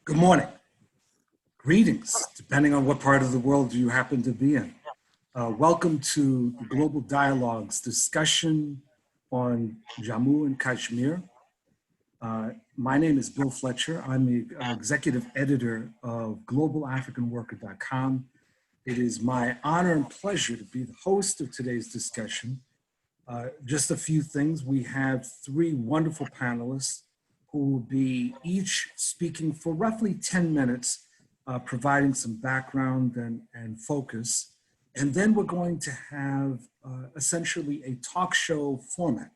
Good morning. Greetings, depending on what part of the world you happen to be in. Welcome to the Global Dialogues discussion on Jammu and Kashmir. My name is Bill Fletcher. I'm the executive editor of globalafricanworker.com. It is my honor and pleasure to be the host of today's discussion. Just a few things. We have three wonderful panelists who will be each speaking for roughly 10 minutes, providing some background and focus. And then we're going to have essentially a talk show format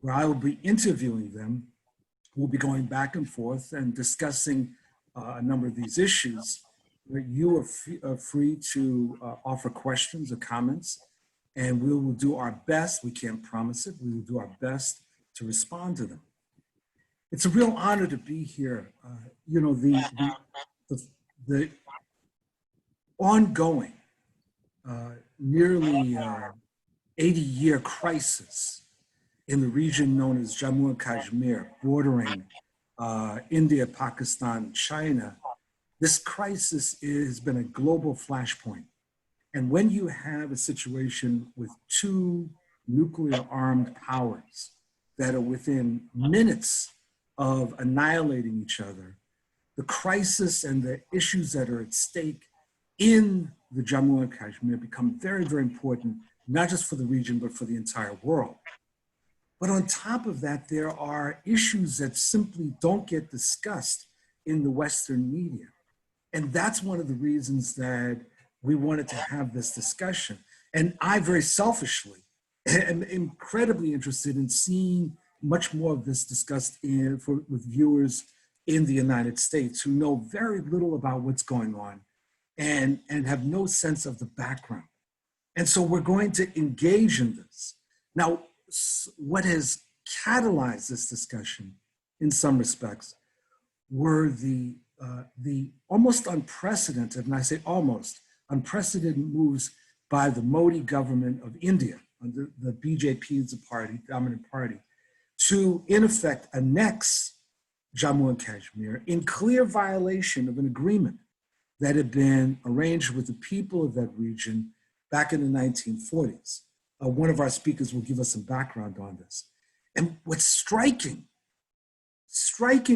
where I will be interviewing them. We'll be going back and forth and discussing a number of these issues. You are free to offer questions or comments, and we will do our best. We can't promise it. We will do our best to respond to them. It's a real honor to be here. The ongoing, nearly 80-year crisis in the region known as Jammu and Kashmir, bordering India, Pakistan, China. This crisis has been a global flashpoint. And when you have a situation with two nuclear-armed powers that are within minutes of annihilating each other, the crisis and the issues that are at stake in the Jammu and Kashmir become very, very important, not just for the region, but for the entire world. But on top of that, there are issues that simply don't get discussed in the Western media. And that's one of the reasons that we wanted to have this discussion. And I very selfishly am incredibly interested in seeing much more of this discussed with viewers in the United States who know very little about what's going on and have no sense of the background. And so we're going to engage in this. Now, what has catalyzed this discussion in some respects were the almost unprecedented, and I say almost, unprecedented moves by the Modi government of India, under the BJP is the dominant party, to in effect annex Jammu and Kashmir in clear violation of an agreement that had been arranged with the people of that region back in the 1940s. One of our speakers will give us some background on this. And what's striking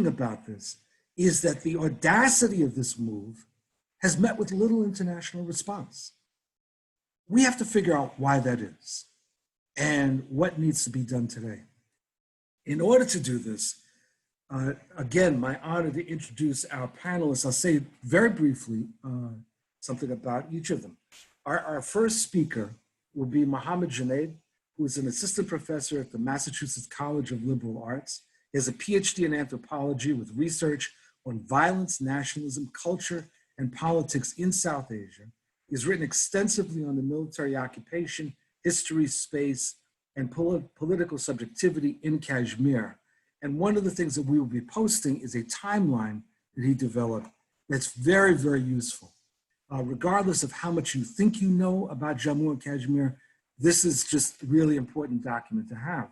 about this is that the audacity of this move has met with little international response. We have to figure out why that is and what needs to be done today. In order to do this, again, my honor to introduce our panelists. I'll say very briefly something about each of them. Our first speaker will be Mohamad Junaid, who is an assistant professor at the Massachusetts College of Liberal Arts. He has a PhD in anthropology with research on violence, nationalism, culture, and politics in South Asia. He's written extensively on the military occupation, history, space, and political subjectivity in Kashmir. And one of the things that we will be posting is a timeline that he developed that's very, very useful. Regardless of how much you think you know about Jammu and Kashmir, this is just a really important document to have.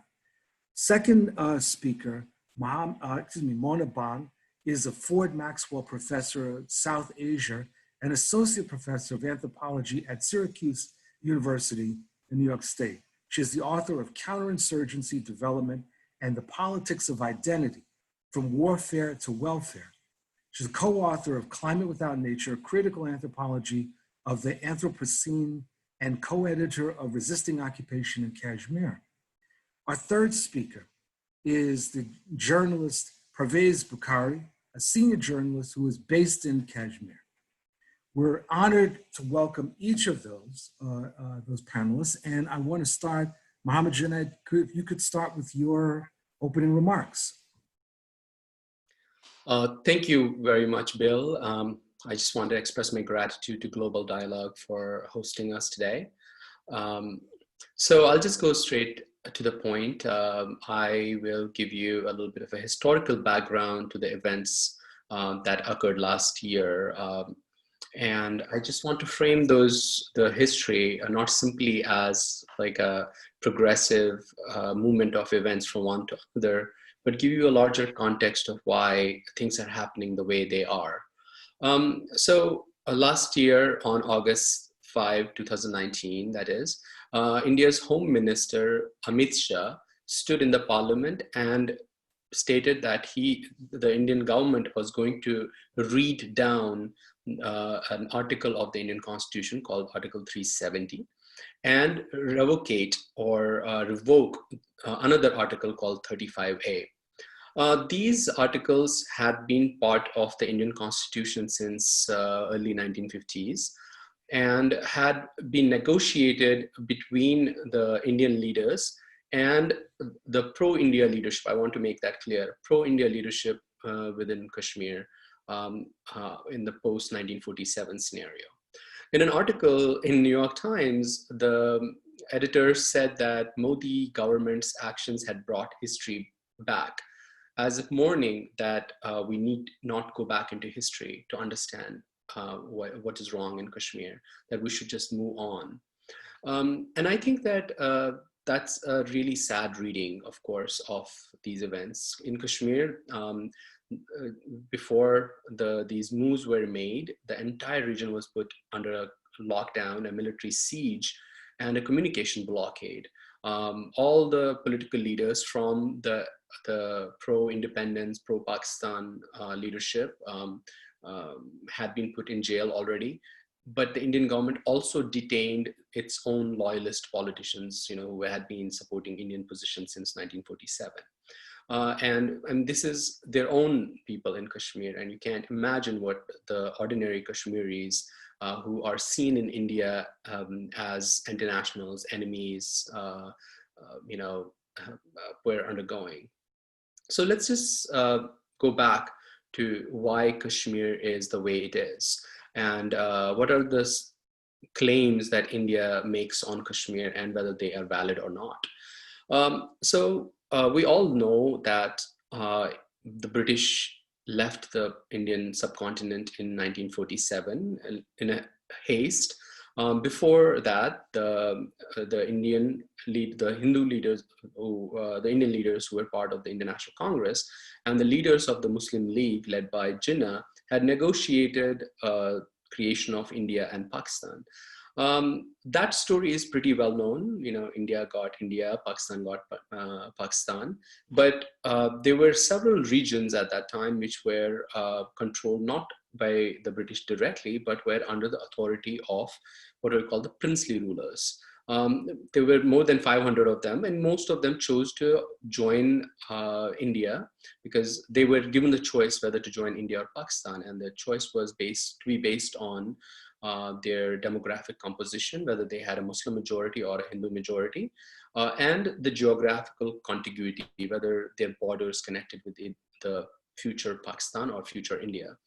Second speaker, Mohamad Bhan, is a Ford Maxwell Professor of South Asia and Associate Professor of Anthropology at Syracuse University in New York State. She is the author of Counterinsurgency Development and the Politics of Identity, From Warfare to Welfare. She's a co-author of Climate Without Nature, Critical Anthropology of the Anthropocene, and co-editor of Resisting Occupation in Kashmir. Our third speaker is the journalist Parvaiz Bukhari, a senior journalist who is based in Kashmir. We're honored to welcome each of those panelists, and I want to start, Mohamad Junaid, if you could start with your opening remarks. Thank you very much, Bill. I just want to express my gratitude to Global Dialogue for hosting us today. So I'll just go straight to the point. I will give you a little bit of a historical background to the events that occurred last year. And I just want to frame the history not simply as like a progressive movement of events from one to another, but give you a larger context of why things are happening the way they are. Last year on August 5, 2019, that is, India's Home Minister Amit Shah stood in the parliament and stated that the Indian government was going to read down an article of the Indian Constitution called Article 370 and revocate or revoke another article called 35A. These articles had been part of the Indian Constitution since early 1950s and had been negotiated between the Indian leaders and the pro-India leadership. I want to make that clear. Pro-India leadership within Kashmir in the post-1947 scenario. In an article in New York Times, the editor said that Modi government's actions had brought history back, as if mourning that we need not go back into history to understand what is wrong in Kashmir, that we should just move on. And I think that that's a really sad reading, of course, of these events. In Kashmir, before these moves were made, the entire region was put under a lockdown, a military siege, and a communication blockade. All the political leaders from the pro-independence, pro-Pakistan leadership had been put in jail already. But the Indian government also detained its own loyalist politicians, who had been supporting Indian positions since 1947. And this is their own people in Kashmir, and you can't imagine what the ordinary Kashmiris who are seen in India as internationals, enemies, were undergoing. So let's just go back to why Kashmir is the way it is, and what are the claims that India makes on Kashmir and whether they are valid or not. We all know that the British left the Indian subcontinent in 1947 in a haste. Before that, the Indian leaders who were part of the Indian National Congress and the leaders of the Muslim League led by Jinnah had negotiated creation of India and Pakistan. That story is pretty well known. India got India, Pakistan got Pakistan, but there were several regions at that time which were controlled not by the British directly, but were under the authority of what are called the princely rulers. There were more than 500 of them, and most of them chose to join India because they were given the choice whether to join India or Pakistan, and the choice was based on their demographic composition, whether they had a Muslim majority or a Hindu majority, and the geographical contiguity, whether their borders connected with the future Pakistan or future India.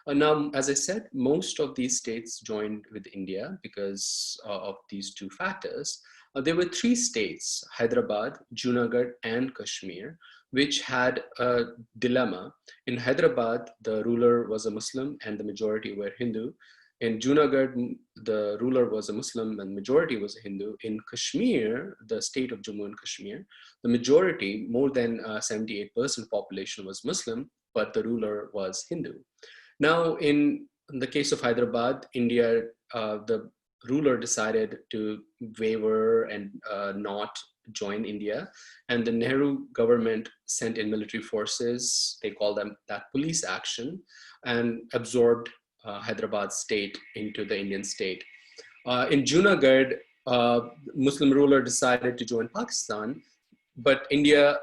Now, as I said, most of these states joined with India because of these two factors. There were three states, Hyderabad, Junaid, and Kashmir, which had a dilemma. In Hyderabad, the ruler was a Muslim and the majority were Hindu. In Junaid, the ruler was a Muslim and majority was a Hindu. In Kashmir, the state of Jammu and Kashmir, the majority, more than 78% population was Muslim, but the ruler was Hindu. Now, in the case of Hyderabad, India, the ruler decided to waver and not join India. And the Nehru government sent in military forces, they call them that police action, and absorbed Hyderabad state into the Indian state. In Junaid, Muslim ruler decided to join Pakistan, but India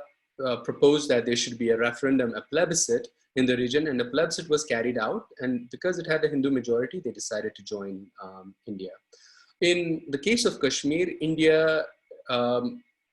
proposed that there should be a referendum, a plebiscite in the region, and the plebiscite was carried out. And because it had a Hindu majority, they decided to join India. In the case of Kashmir, India,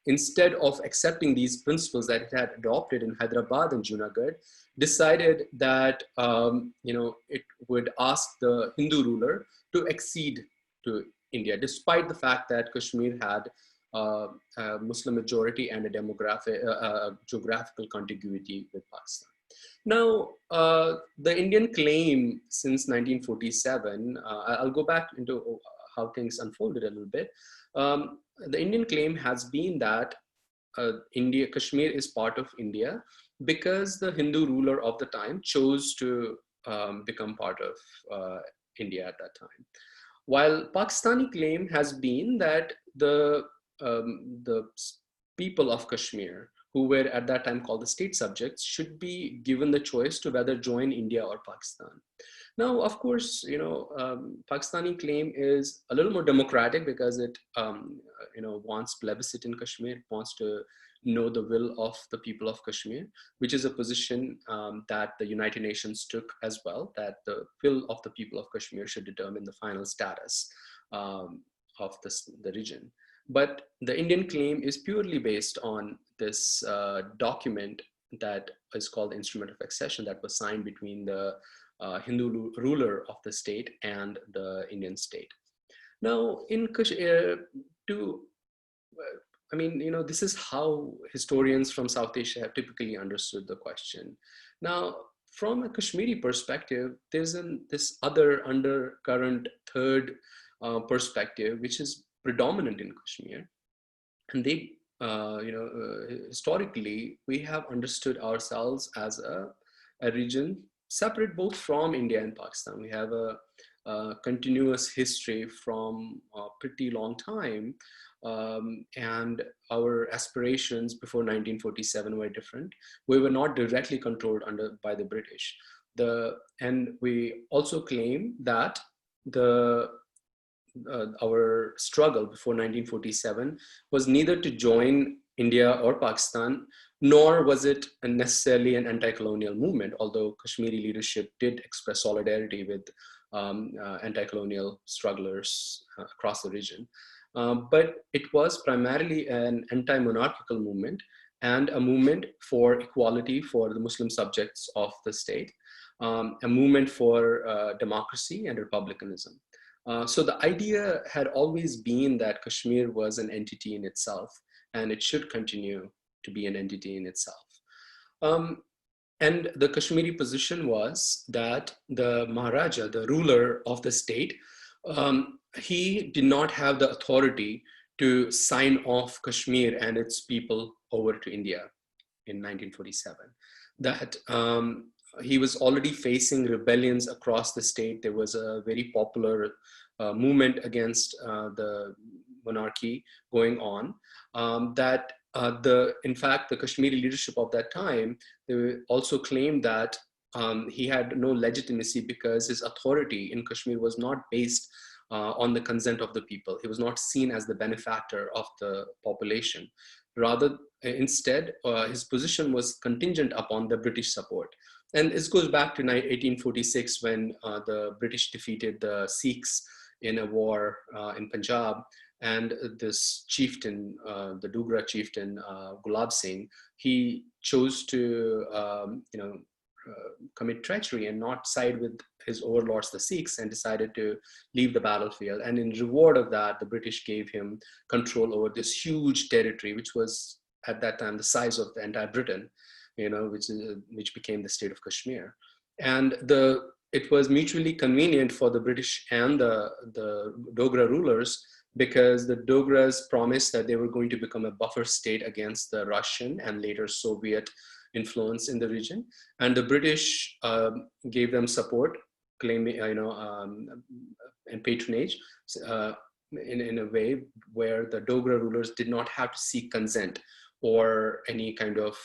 instead of accepting these principles that it had adopted in Hyderabad and Junaid, decided that it would ask the Hindu ruler to accede to India, despite the fact that Kashmir had a Muslim majority and a geographical contiguity with Pakistan. Now, the Indian claim since 1947, I'll go back into how things unfolded a little bit. The Indian claim has been that India, Kashmir is part of India because the Hindu ruler of the time chose to become part of India at that time. While Pakistani claim has been that the people of Kashmir, who were at that time called the state subjects, should be given the choice to whether join India or Pakistan. Now, of course, Pakistani claim is a little more democratic because it, wants plebiscite in Kashmir, wants to know the will of the people of Kashmir, which is a position that the United Nations took as well, that the will of the people of Kashmir should determine the final status of the region. But the Indian claim is purely based on this document that is called the Instrument of Accession that was signed between the Hindu ruler of the state and the Indian state. Now, in Kashmir, this is how historians from South Asia have typically understood the question. Now, from a Kashmiri perspective, there's this other undercurrent third perspective, which is predominant in Kashmir. And they, historically, we have understood ourselves as a region separate both from India and Pakistan. We have a continuous history from a pretty long time. And our aspirations before 1947 were different. We were not directly controlled by the British. And we also claim that our struggle before 1947 was neither to join India or Pakistan, nor was it necessarily an anti-colonial movement, although Kashmiri leadership did express solidarity with anti-colonial strugglers across the region. But it was primarily an anti-monarchical movement and a movement for equality for the Muslim subjects of the state, a movement for democracy and republicanism. So the idea had always been that Kashmir was an entity in itself, and it should continue to be an entity in itself. And the Kashmiri position was that the Maharaja, the ruler of the state, he did not have the authority to sign off Kashmir and its people over to India in 1947. That he was already facing rebellions across the state. There was a very popular movement against the monarchy going on. In fact, the Kashmiri leadership of that time, they also claimed that he had no legitimacy because his authority in Kashmir was not based on the consent of the people. He was not seen as the benefactor of the population. Rather, instead, his position was contingent upon the British support. And this goes back to 1846 when the British defeated the Sikhs in a war in Punjab. And this chieftain, the Dogra chieftain, Gulab Singh, he chose to, commit treachery and not side with his overlords, the Sikhs, and decided to leave the battlefield. And in reward of that, the British gave him control over this huge territory, which was at that time the size of the entire Britain, which became the state of Kashmir. And it was mutually convenient for the British and the Dogra rulers, because the Dogras promised that they were going to become a buffer state against the Russian and later Soviet influence in the region. And the British gave them support, claiming, and patronage in a way where the Dogra rulers did not have to seek consent or any kind of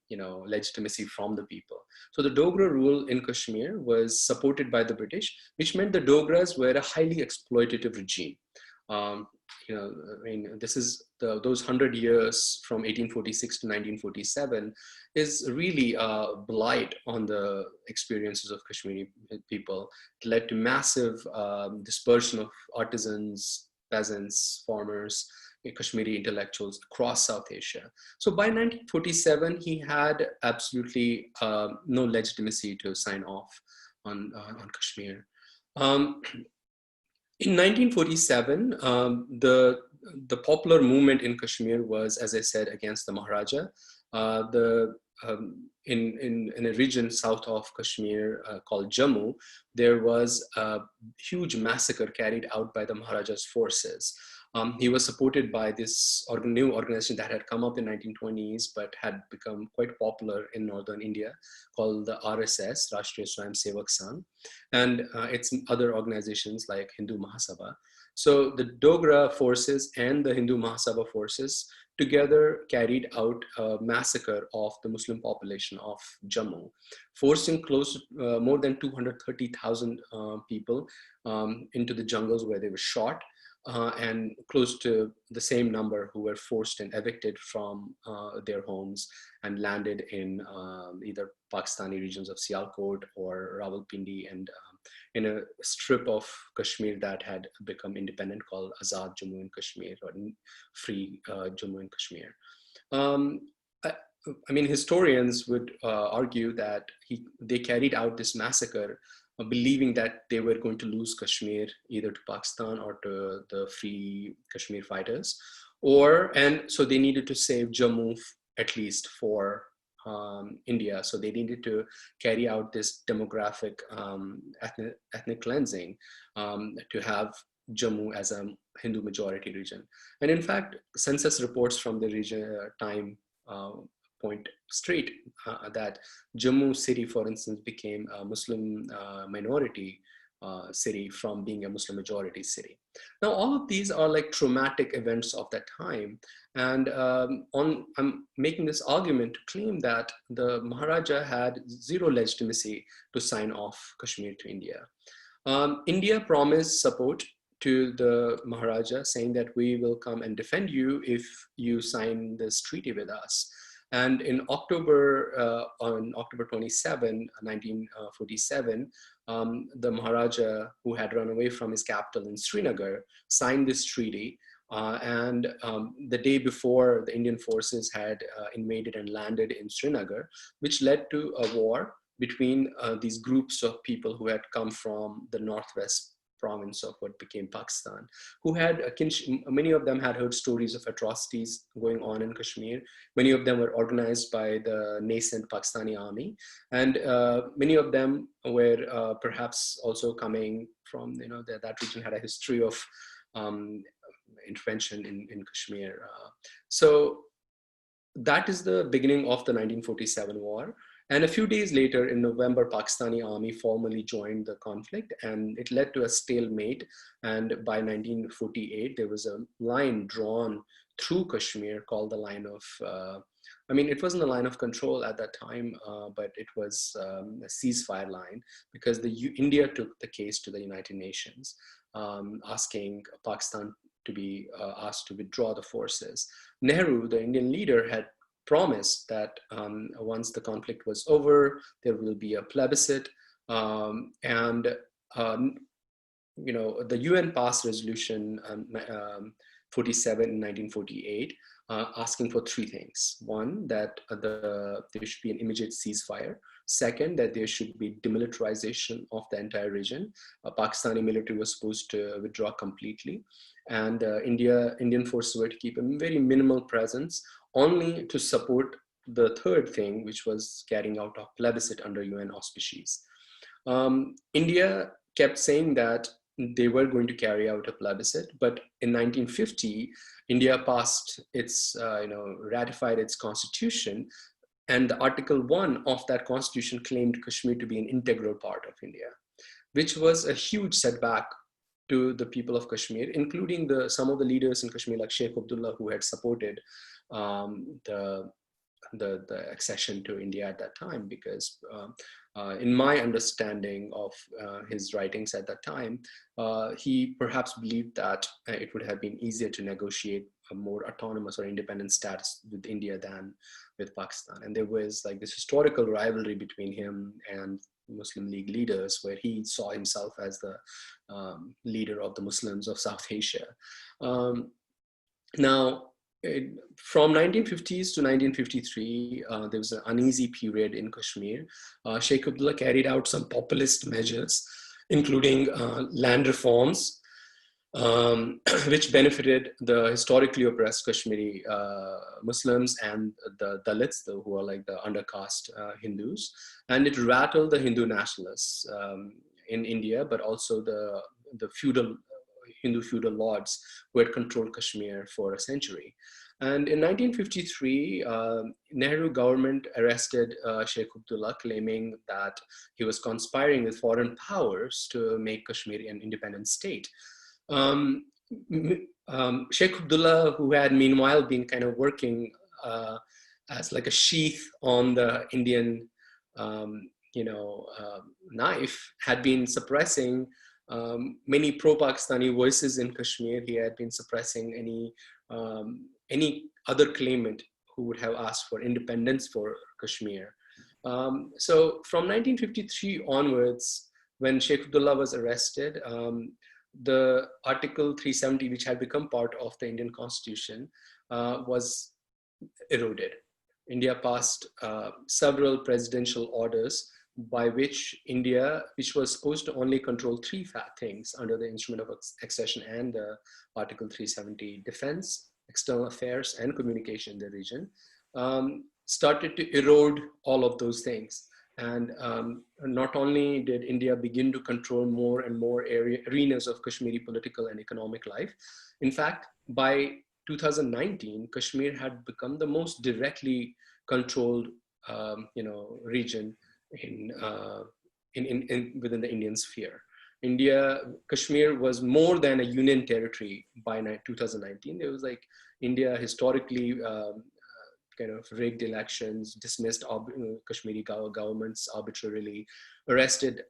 legitimacy from the people. So the Dogra rule in Kashmir was supported by the British, which meant the Dogras were a highly exploitative regime. This is those 100 years from 1846 to 1947 is really a blight on the experiences of Kashmiri people. It led to massive dispersion of artisans, peasants, farmers, Kashmiri intellectuals across South Asia. So by 1947, he had absolutely no legitimacy to sign off on Kashmir. In 1947, the popular movement in Kashmir was, as I said, against the Maharaja. The in a region south of Kashmir called Jammu, there was a huge massacre carried out by the Maharaja's forces. He was supported by this new organization that had come up in 1920s, but had become quite popular in northern India, called the RSS, Rashtriya Swayam Sevak Sangh, and its other organizations like Hindu Mahasabha. So the Dogra forces and the Hindu Mahasabha forces together carried out a massacre of the Muslim population of Jammu, forcing close more than 230,000 people into the jungles where they were shot, and close to the same number who were forced and evicted from their homes and landed in either Pakistani regions of Sialkot or Rawalpindi, and in a strip of Kashmir that had become independent called Azad Jammu and Kashmir, or Free Jammu and Kashmir. I mean, historians would argue that they carried out this massacre believing that they were going to lose Kashmir either to Pakistan or to the Free Kashmir fighters, and so they needed to save Jammu at least for India. So they needed to carry out this demographic ethnic cleansing to have Jammu as a Hindu majority region. And in fact, census reports from the region time point straight that Jammu city, for instance, became a Muslim minority city from being a Muslim majority city. Now, all of these are like traumatic events of that time. And I'm making this argument to claim that the Maharaja had zero legitimacy to sign off Kashmir to India. India promised support to the Maharaja, saying that we will come and defend you if you sign this treaty with us. And in on October 27, 1947, the Maharaja, who had run away from his capital in Srinagar, signed this treaty. And the day before, the Indian forces had invaded and landed in Srinagar, which led to a war between these groups of people who had come from the northwest province of what became Pakistan, who had many of them had heard stories of atrocities going on in Kashmir. Many of them were organized by the nascent Pakistani army, and many of them were perhaps also coming from, that region had a history of intervention in Kashmir. So that is the beginning of the 1947 war. And a few days later, in November, Pakistani army formally joined the conflict, and it led to a stalemate. And by 1948, there was a line drawn through Kashmir called the line of, it wasn't a line of control at that time, but it was a ceasefire line, because India took the case to the United Nations, asking Pakistan to be asked to withdraw the forces. Nehru, the Indian leader, had promised that once the conflict was over, there will be a plebiscite, and the UN passed resolution 47 in 1948, asking for three things. One, that there should be an immediate ceasefire. Second, that there should be demilitarization of the entire region. Pakistani military was supposed to withdraw completely, and Indian forces were to keep a very minimal presence, only to support the third thing, which was carrying out a plebiscite under UN auspices. India kept saying that they were going to carry out a plebiscite, but in 1950, India passed ratified its constitution, and the Article 1 of that constitution claimed Kashmir to be an integral part of India, which was a huge setback to the people of Kashmir, including some of the leaders in Kashmir, like Sheikh Abdullah, who had supported the accession to India at that time, because in my understanding of his writings at that time, he perhaps believed that it would have been easier to negotiate a more autonomous or independent status with India than with Pakistan. And there was like this historical rivalry between him and Muslim League leaders, where he saw himself as the leader of the Muslims of South Asia. From 1950s to 1953, there was an uneasy period in Kashmir. Sheikh Abdullah carried out some populist measures, including land reforms, which benefited the historically oppressed Kashmiri Muslims and the Dalits, who are like the undercaste Hindus, and it rattled the Hindu nationalists in India, but also the feudal Hindu feudal lords who had controlled Kashmir for a century. And in 1953, Nehru government arrested Sheikh Abdullah, claiming that he was conspiring with foreign powers to make Kashmir an independent state. Sheikh Abdullah, who had meanwhile been kind of working as like a sheath on the Indian, knife, had been suppressing many pro-Pakistani voices in Kashmir. He had been suppressing any other claimant who would have asked for independence for Kashmir. So from 1953 onwards, when Sheikh Abdullah was arrested, the Article 370, which had become part of the Indian Constitution, was eroded. India passed several presidential orders by which India, which was supposed to only control three things under the Instrument of Accession and the Article 370, defense, external affairs, and communication in the region, started to erode all of those things. And not only did India begin to control more and more arenas of Kashmiri political and economic life, in fact, by 2019, Kashmir had become the most directly controlled, region within the Indian sphere. Kashmir was more than a union territory by 2019. It was like India historically kind of rigged elections, dismissed Kashmiri governments arbitrarily, arrested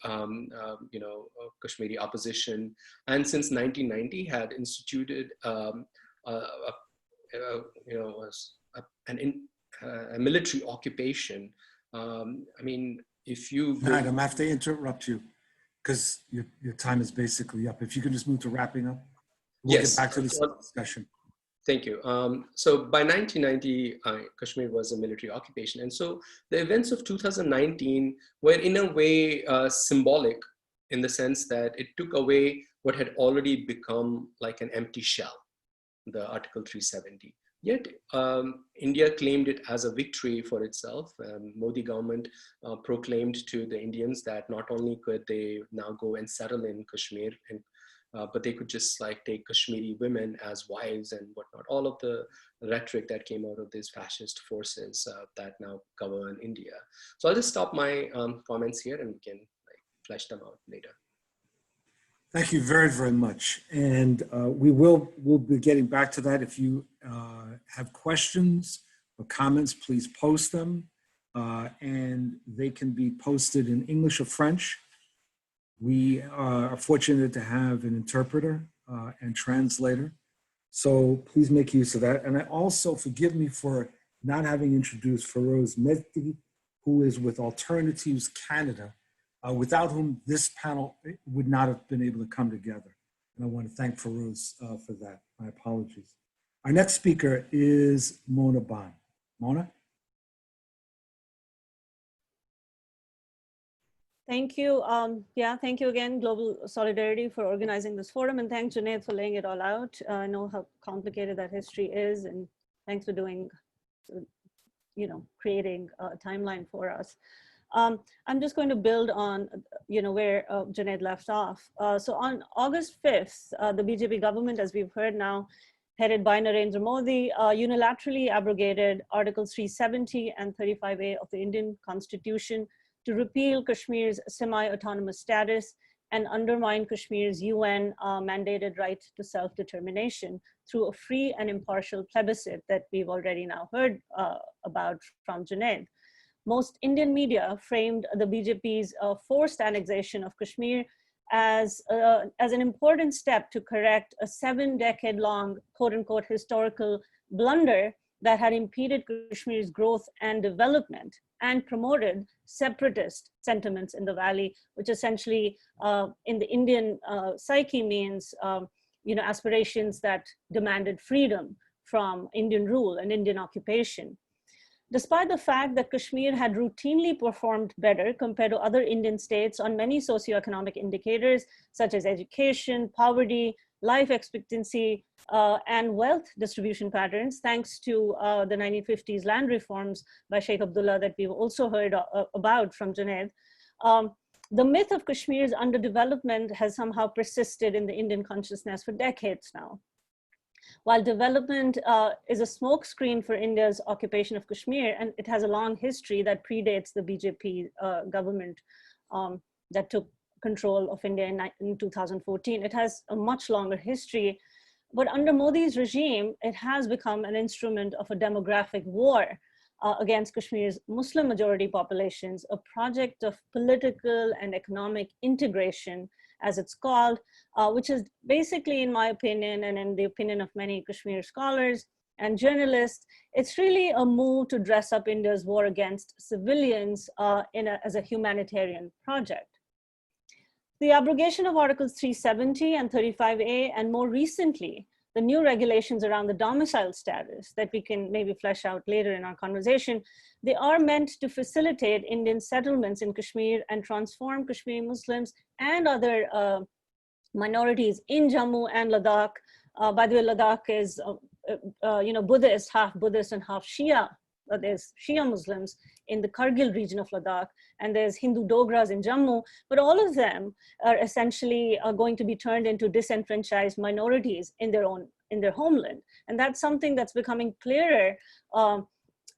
Kashmiri opposition, and since 1990 had instituted a military occupation. If you go... Junaid, I'm going to have to interrupt you because your time is basically up. If you can just move to wrapping up, we'll get back to this discussion. Thank you. So by 1990, Kashmir was a military occupation. And so the events of 2019 were in a way symbolic, in the sense that it took away what had already become like an empty shell, the Article 370. Yet India claimed it as a victory for itself. Modi government proclaimed to the Indians that not only could they now go and settle in Kashmir, but they could just like take Kashmiri women as wives and whatnot. All of the rhetoric that came out of these fascist forces that now govern India. So I'll just stop my comments here, and we can flesh them out later. Thank you very, very much. And we'll be getting back to that. If you have questions or comments, please post them. And they can be posted in English or French. We are fortunate to have an interpreter and translator. So please make use of that. And I also, forgive me for not having introduced Parvaiz Mehdi, who is with Alternatives Canada, without whom this panel would not have been able to come together. And I want to thank Parvaiz for that. My apologies. Our next speaker is Mona Bhan. Mona? Thank you. Thank you again, Global Solidarity, for organizing this forum, and thanks, Junaid, for laying it all out. I know how complicated that history is, and thanks for doing, creating a timeline for us. I'm just going to build on, where Junaid left off. So on August 5th, the BJP government, as we've heard now, headed by Narendra Modi, unilaterally abrogated Articles 370 and 35A of the Indian Constitution to repeal Kashmir's semi-autonomous status and undermine Kashmir's UN mandated right to self-determination through a free and impartial plebiscite that we've already now heard about from Junaid. Most Indian media framed the BJP's forced annexation of Kashmir as an important step to correct a 7-decade-long, quote-unquote, historical blunder that had impeded Kashmir's growth and development and promoted separatist sentiments in the valley, which essentially in the Indian psyche means aspirations that demanded freedom from Indian rule and Indian occupation. Despite the fact that Kashmir had routinely performed better compared to other Indian states on many socioeconomic indicators, such as education, poverty, life expectancy and wealth distribution patterns, thanks to the 1950s land reforms by Sheikh Abdullah that we've also heard about from Junaid. The myth of Kashmir's underdevelopment has somehow persisted in the Indian consciousness for decades now. While development is a smokescreen for India's occupation of Kashmir, and it has a long history that predates the BJP government that took control of India in 2014. It has a much longer history, but under Modi's regime, it has become an instrument of a demographic war against Kashmir's Muslim majority populations, a project of political and economic integration, as it's called, which is basically, in my opinion, and in the opinion of many Kashmir scholars and journalists, it's really a move to dress up India's war against civilians as a humanitarian project. The abrogation of Articles 370 and 35A, and more recently, the new regulations around the domicile status that we can maybe flesh out later in our conversation, they are meant to facilitate Indian settlements in Kashmir and transform Kashmiri Muslims and other minorities in Jammu and Ladakh. By the way, Ladakh is Buddhist, half Buddhist and half Shia. There's Shia Muslims in the Kargil region of Ladakh, and there's Hindu Dogras in Jammu, but all of them are essentially going to be turned into disenfranchised minorities in their homeland. And that's something that's becoming clearer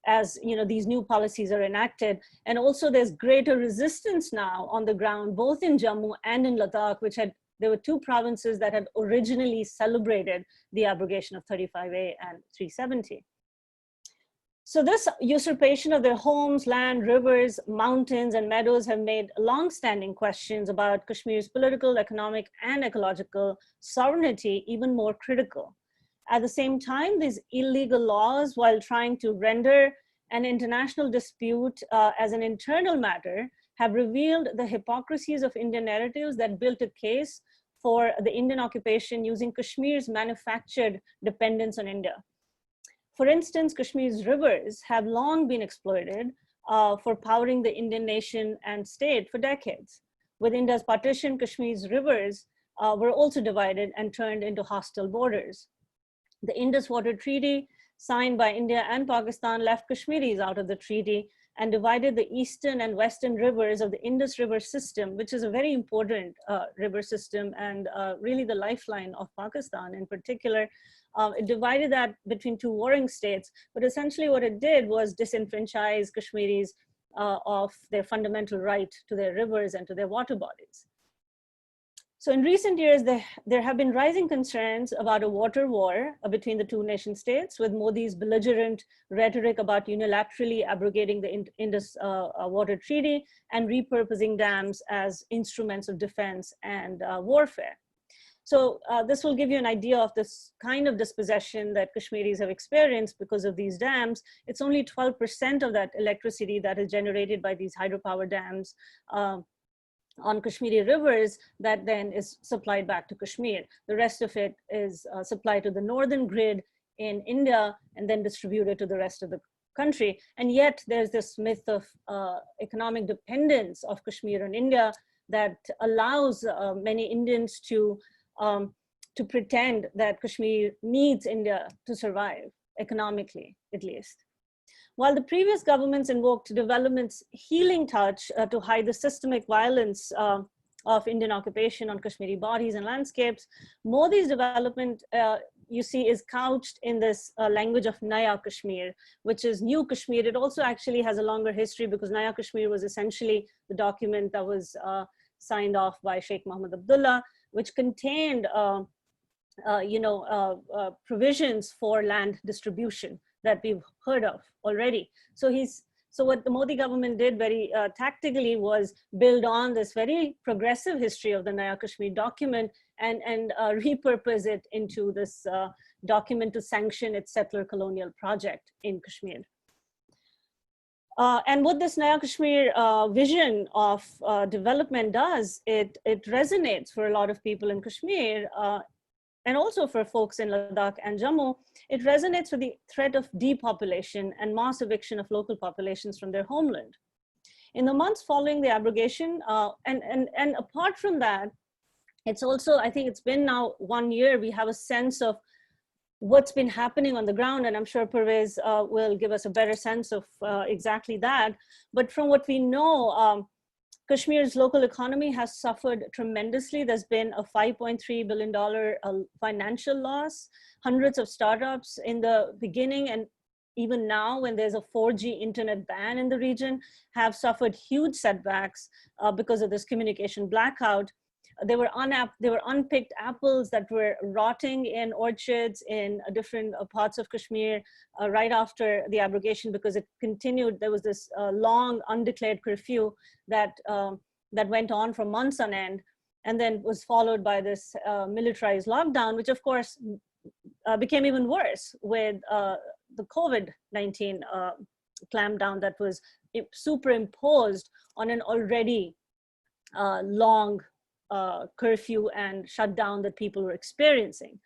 as these new policies are enacted. And also there's greater resistance now on the ground, both in Jammu and in Ladakh, there were two provinces that had originally celebrated the abrogation of 35A and 370. So this usurpation of their homes, land, rivers, mountains, and meadows have made long-standing questions about Kashmir's political, economic, and ecological sovereignty even more critical. At the same time, these illegal laws, while trying to render an international dispute as an internal matter, have revealed the hypocrisies of Indian narratives that built a case for the Indian occupation using Kashmir's manufactured dependence on India. For instance, Kashmir's rivers have long been exploited for powering the Indian nation and state for decades. With India's partition, Kashmir's rivers were also divided and turned into hostile borders. The Indus Water Treaty, signed by India and Pakistan, left Kashmiris out of the treaty and divided the eastern and western rivers of the Indus River system, which is a very important river system and really the lifeline of Pakistan in particular. It divided that between two warring states, but essentially what it did was disenfranchise Kashmiris of their fundamental right to their rivers and to their water bodies. So in recent years, there have been rising concerns about a water war between the two nation states, with Modi's belligerent rhetoric about unilaterally abrogating the Indus Water Treaty and repurposing dams as instruments of defense and warfare. So this will give you an idea of this kind of dispossession that Kashmiris have experienced because of these dams. It's only 12% of that electricity that is generated by these hydropower dams on Kashmiri rivers that then is supplied back to Kashmir. The rest of it is supplied to the northern grid in India and then distributed to the rest of the country. And yet there's this myth of economic dependence of Kashmir on India that allows many Indians to pretend that Kashmir needs India to survive, economically at least. While the previous governments invoked development's healing touch to hide the systemic violence of Indian occupation on Kashmiri bodies and landscapes, Modi's development, you see, is couched in this language of Naya Kashmir, which is new Kashmir. It also actually has a longer history because Naya Kashmir was essentially the document that was signed off by Sheikh Mohamad Abdullah, which contained provisions for land distribution that we've heard of already. So what the Modi government did very tactically was build on this very progressive history of the Naya Kashmir document and repurpose it into this document to sanction its settler colonial project in Kashmir. And what this Naya Kashmir vision of development does, it resonates for a lot of people in Kashmir, and also for folks in Ladakh and Jammu. It resonates with the threat of depopulation and mass eviction of local populations from their homeland. In the months following the abrogation, and apart from that, It's also, I think it's been now 1 year, we have a sense of what's been happening on the ground, and I'm sure Parvaiz will give us a better sense of exactly that. But from what we know, Kashmir's local economy has suffered tremendously. There's been a $5.3 billion financial loss, hundreds of startups in the beginning, and even now when there's a 4G internet ban in the region, have suffered huge setbacks because of this communication blackout. There were unpicked apples that were rotting in orchards in different parts of Kashmir right after the abrogation, because it continued. There was this long undeclared curfew that went on for months on end, and then was followed by this militarized lockdown, which of course became even worse with the COVID-19 clampdown that was superimposed on an already long curfew and shutdown that people were experiencing.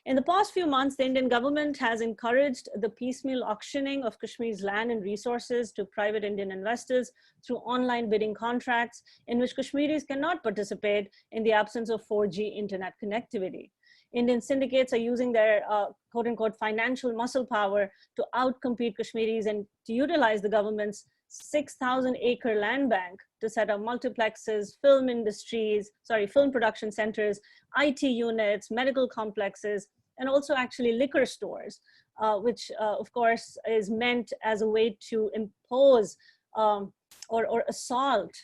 In the past few months, the Indian government has encouraged the piecemeal auctioning of Kashmir's land and resources to private Indian investors through online bidding contracts in which Kashmiris cannot participate in the absence of 4G internet connectivity. Indian syndicates are using their quote unquote financial muscle power to outcompete Kashmiris and to utilize the government's 6,000-acre land bank to set up multiplexes, film production centers, IT units, medical complexes, and also actually liquor stores, which of course is meant as a way to impose or assault.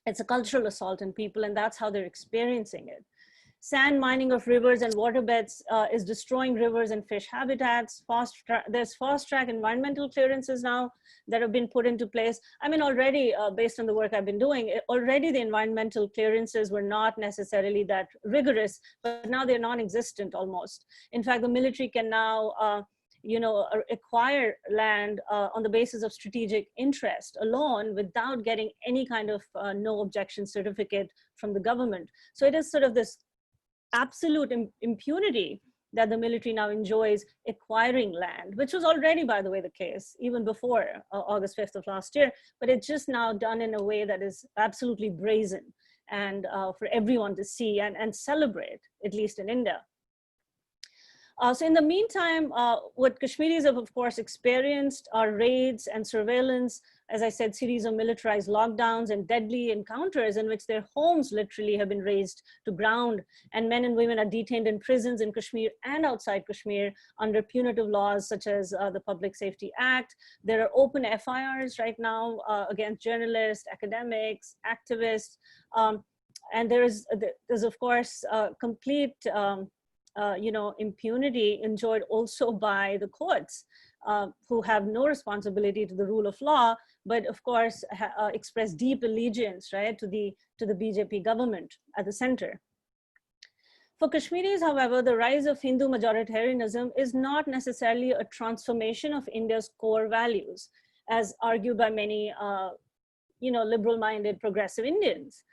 It's a cultural assault on people, and that's how they're experiencing it. Sand mining of rivers and waterbeds is destroying rivers and fish habitats. There's fast-track environmental clearances now that have been put into place. I mean, already, based on the work I've been doing, already the environmental clearances were not necessarily that rigorous, but now they're non-existent almost. In fact, the military can now acquire land on the basis of strategic interest alone without getting any kind of no objection certificate from the government. So it is sort of this absolute impunity that the military now enjoys acquiring land, which was already, by the way, the case even before August 5th of last year, but it's just now done in a way that is absolutely brazen and for everyone to see and celebrate, at least in India. So in the meantime, what Kashmiris have, of course, experienced are raids and surveillance, as I said, series of militarized lockdowns and deadly encounters in which their homes literally have been razed to ground, and men and women are detained in prisons in Kashmir and outside Kashmir under punitive laws such as the Public Safety Act. There are open FIRs right now against journalists, academics, activists, and there's of course complete impunity enjoyed also by the courts, who have no responsibility to the rule of law, but of course express deep allegiance, right, to the BJP government at the center. For Kashmiris, however, the rise of Hindu majoritarianism is not necessarily a transformation of India's core values, as argued by many, liberal-minded progressive Indians.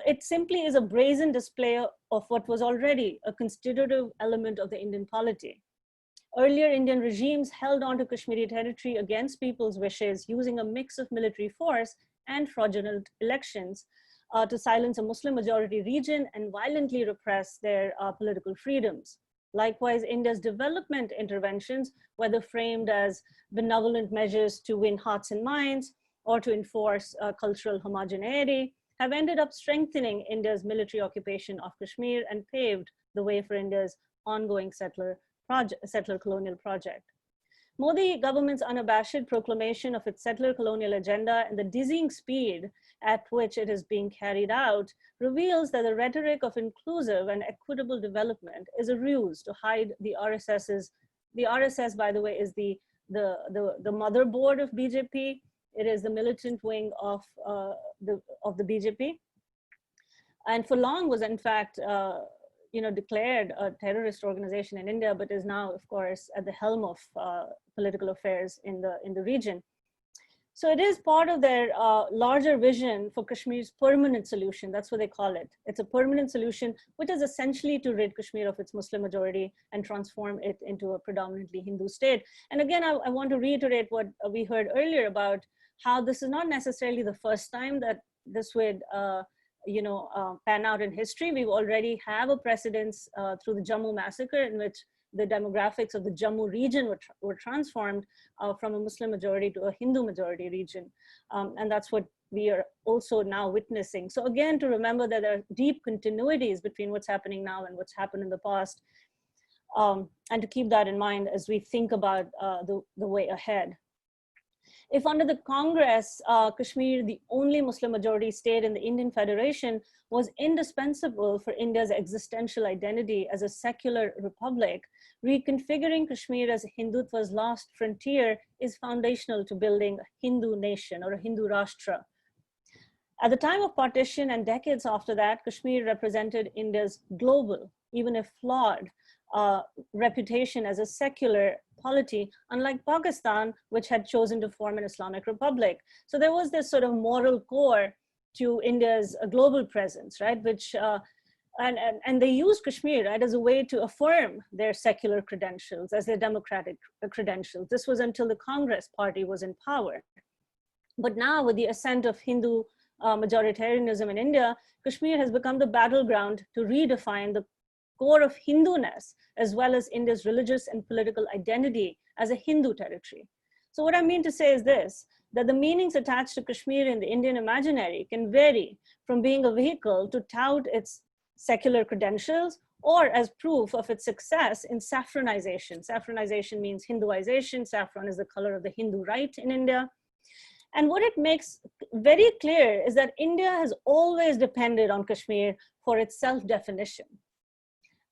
It simply is a brazen display of what was already a constitutive element of the Indian polity. Earlier Indian regimes held on to Kashmiri territory against people's wishes, using a mix of military force and fraudulent elections to silence a Muslim majority region and violently repress their political freedoms. Likewise, India's development interventions, whether framed as benevolent measures to win hearts and minds or to enforce cultural homogeneity, have ended up strengthening India's military occupation of Kashmir and paved the way for India's ongoing settler colonial project. Modi government's unabashed proclamation of its settler colonial agenda and the dizzying speed at which it is being carried out reveals that the rhetoric of inclusive and equitable development is a ruse to hide the RSS, by the way, is the motherboard of BJP. It is the militant wing of the BJP, and for long was in fact, declared a terrorist organization in India, but is now, of course, at the helm of political affairs in the region. So it is part of their larger vision for Kashmir's permanent solution. That's what they call it. It's a permanent solution, which is essentially to rid Kashmir of its Muslim majority and transform it into a predominantly Hindu state. And again, I want to reiterate what we heard earlier about how this is not necessarily the first time that this would pan out in history. We already have a precedence through the Jammu massacre, in which the demographics of the Jammu region were transformed from a Muslim majority to a Hindu majority region. And that's what we are also now witnessing. So again, to remember that there are deep continuities between what's happening now and what's happened in the past. And to keep that in mind as we think about the way ahead. If under the Congress, Kashmir, the only Muslim majority state in the Indian Federation, was indispensable for India's existential identity as a secular republic, reconfiguring Kashmir as Hindutva's last frontier is foundational to building a Hindu nation or a Hindu Rashtra. At the time of partition and decades after that, Kashmir represented India's global, even if flawed, reputation as a secular polity, unlike Pakistan, which had chosen to form an Islamic republic. So there was this sort of moral core to India's global presence, right? Which, and they used Kashmir, right, as a way to affirm their secular credentials, as their democratic credentials. This was until the Congress party was in power. But now with the ascent of Hindu majoritarianism in India, Kashmir has become the battleground to redefine the core of Hinduness, as well as India's religious and political identity as a Hindu territory. So what I mean to say is this, that the meanings attached to Kashmir in the Indian imaginary can vary from being a vehicle to tout its secular credentials or as proof of its success in saffronization. Saffronization means Hinduization. Saffron is the color of the Hindu rite in India. And what it makes very clear is that India has always depended on Kashmir for its self-definition.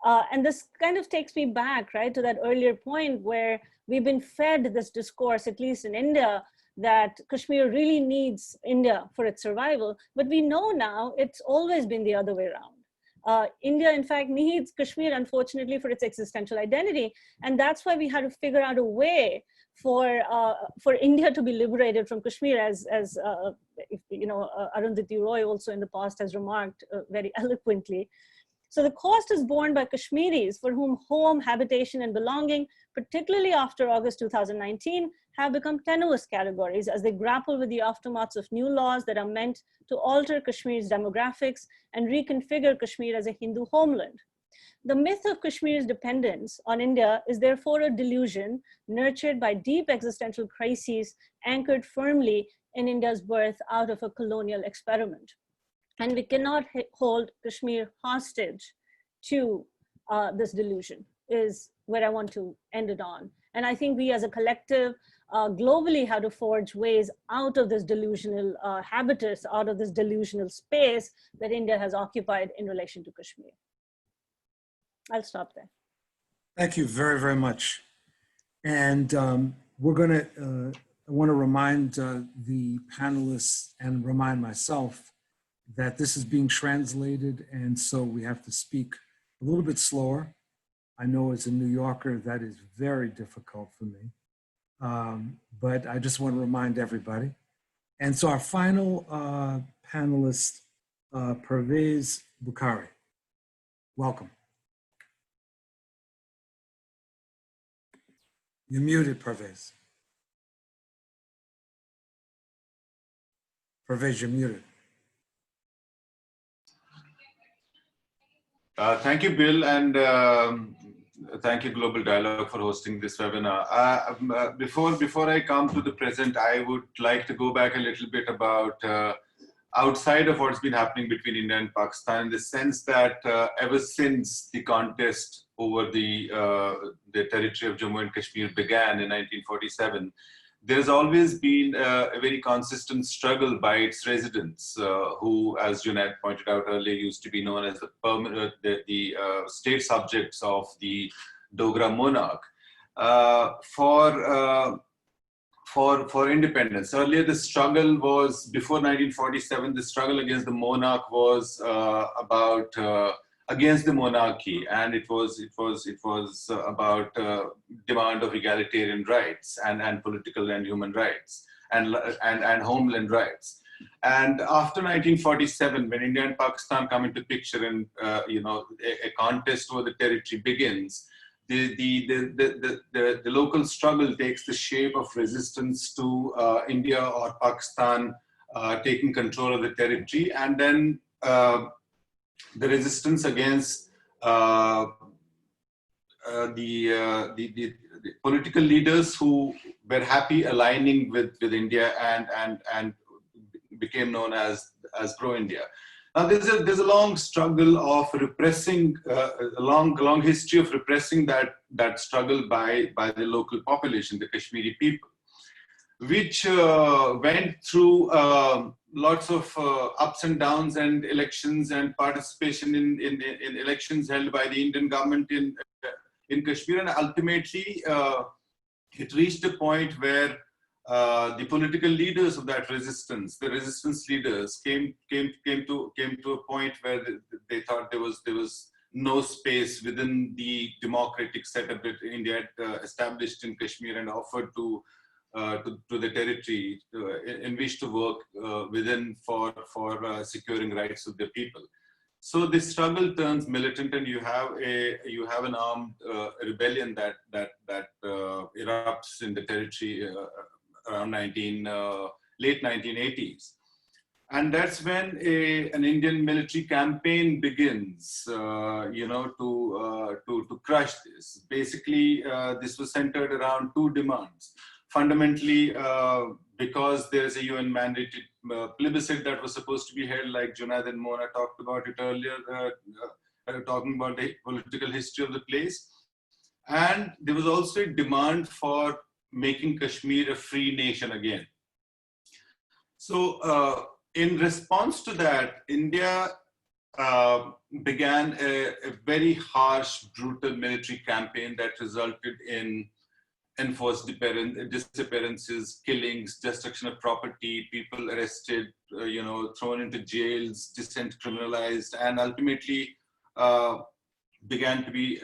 And this kind of takes me back, right, to that earlier point where we've been fed this discourse, at least in India, that Kashmir really needs India for its survival. But we know now it's always been the other way around. India, in fact, needs Kashmir, unfortunately, for its existential identity. And that's why we had to figure out a way for India to be liberated from Kashmir, as Arundhati Roy also in the past has remarked very eloquently. So the cost is borne by Kashmiris for whom home, habitation, and belonging, particularly after August 2019, have become tenuous categories as they grapple with the aftermaths of new laws that are meant to alter Kashmir's demographics and reconfigure Kashmir as a Hindu homeland. The myth of Kashmir's dependence on India is therefore a delusion nurtured by deep existential crises anchored firmly in India's birth out of a colonial experiment. And we cannot hold Kashmir hostage to this delusion, is where I want to end it on. And I think we as a collective globally have to forge ways out of this delusional habitus, out of this delusional space that India has occupied in relation to Kashmir. I'll stop there. Thank you very, very much. And we're going to, I want to remind the panelists and remind myself that this is being translated, and so we have to speak a little bit slower. I know as a New Yorker, that is very difficult for me, but I just want to remind everybody. And so our final panelist, Parvaiz Bukhari, welcome. You're muted, Parvaiz. Parvaiz, you're muted. Thank you, Bill, and thank you, Global Dialogue, for hosting this webinar. Before I come to the present, I would like to go back a little bit about outside of what's been happening between India and Pakistan, in the sense that ever since the contest over the territory of Jammu and Kashmir began in 1947, there's always been a very consistent struggle by its residents, who, as Junaid pointed out earlier, used to be known as the state subjects of the Dogra monarch, for independence. Earlier, the struggle was, before 1947, the struggle against the monarch was against the monarchy, and it was about demand of egalitarian rights and political and human rights and homeland rights. And after 1947, when India and Pakistan come into picture, and a contest over the territory begins, the local struggle takes the shape of resistance to India or Pakistan taking control of the territory, and then the resistance against the political leaders who were happy aligning with India and became known as pro-India. Now there's a long struggle of repressing, a long history of repressing that struggle by the local population, the Kashmiri people, which went through lots of ups and downs and elections and participation in elections held by the Indian government in Kashmir, and ultimately it reached a point where the political leaders of that resistance, the resistance leaders, came to a point where they thought there was no space within the democratic setup that India had established in Kashmir and offered to the territory in which to work within for securing rights of the people. So this struggle turns militant, and you have an armed rebellion that erupts in the territory around late 1980s, and that's when an Indian military campaign begins, to crush this. Basically, this was centered around two demands. Fundamentally, because there's a UN mandated plebiscite that was supposed to be held, like Junaid and Mona talked about it earlier, talking about the political history of the place. And there was also a demand for making Kashmir a free nation again. So in response to that, India began a very harsh, brutal military campaign that resulted in enforced disappearances, killings, destruction of property, people arrested, thrown into jails, dissent criminalized, and ultimately began to be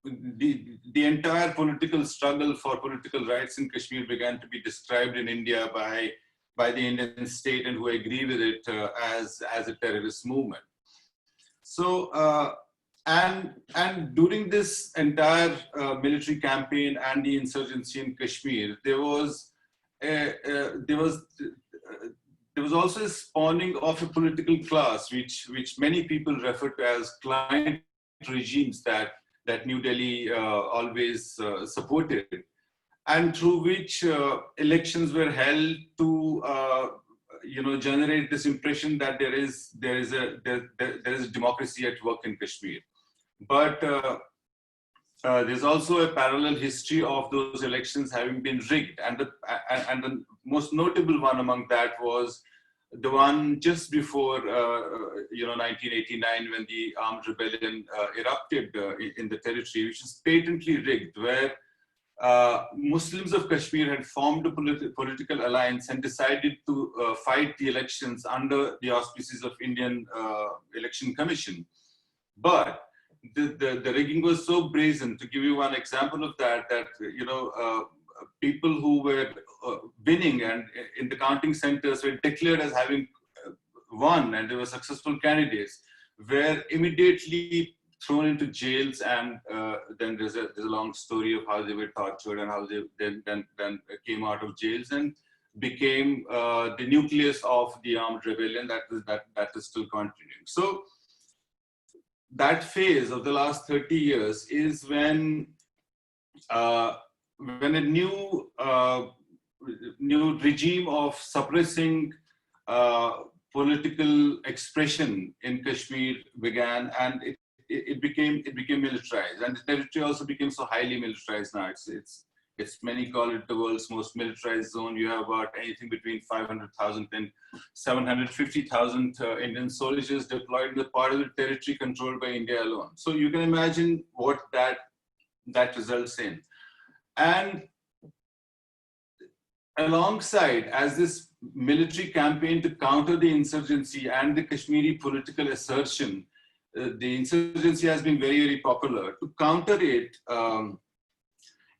the entire political struggle for political rights in Kashmir began to be described in India by the Indian state, and who agree with it as a terrorist movement. So. And during this entire military campaign and the insurgency in Kashmir, there was also a spawning of a political class, which many people refer to as client regimes that New Delhi always supported, and through which elections were held to generate this impression that there is a democracy at work in Kashmir. But there's also a parallel history of those elections having been rigged, and the most notable one among that was the one just before 1989, when the armed rebellion erupted in the territory, which is patently rigged, where Muslims of Kashmir had formed a political alliance and decided to fight the elections under the auspices of Indian Election Commission. But the rigging was so brazen. To give you one example of that people who were winning and in the counting centers were declared as having won, and they were successful candidates, were immediately thrown into jails, and then there's a long story of how they were tortured and how they then came out of jails and became the nucleus of the armed rebellion that is still continuing. So that phase of the last 30 years is when a new regime of suppressing political expression in Kashmir began, and it became militarized, and the territory also became so highly militarized now. It's many call it the world's most militarized zone. You have about anything between 500,000 and 750,000 Indian soldiers deployed in the part of the territory controlled by India alone. So you can imagine what that results in. And alongside, as this military campaign to counter the insurgency and the Kashmiri political assertion, the insurgency has been very, very popular. To counter it,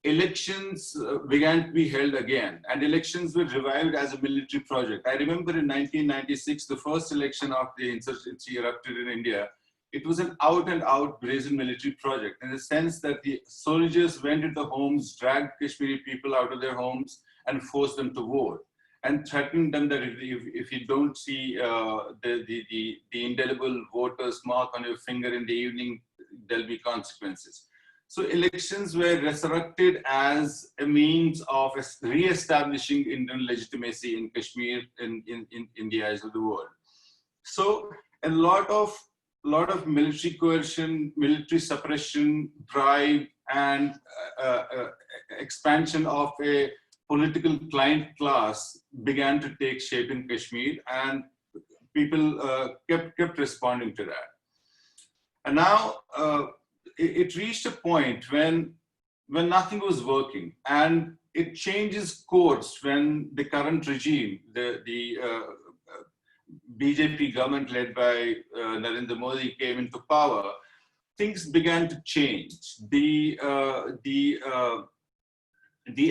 elections began to be held again, and elections were revived as a military project. I remember in 1996, the first election of the insurgency erupted in India. It was an out-and-out brazen military project, in the sense that the soldiers went into homes, dragged Kashmiri people out of their homes, and forced them to vote. and threatened them that if you don't see the indelible voter's mark on your finger in the evening, there'll be consequences. So elections were resurrected as a means of re-establishing Indian legitimacy in Kashmir in the eyes of the world. So a lot of military coercion, military suppression, bribe, and expansion of a political client class began to take shape in Kashmir, and people kept responding to that. And now it reached a point when nothing was working, and it changes course when the current regime, the BJP government led by Narendra Modi came into power. Things began to change. The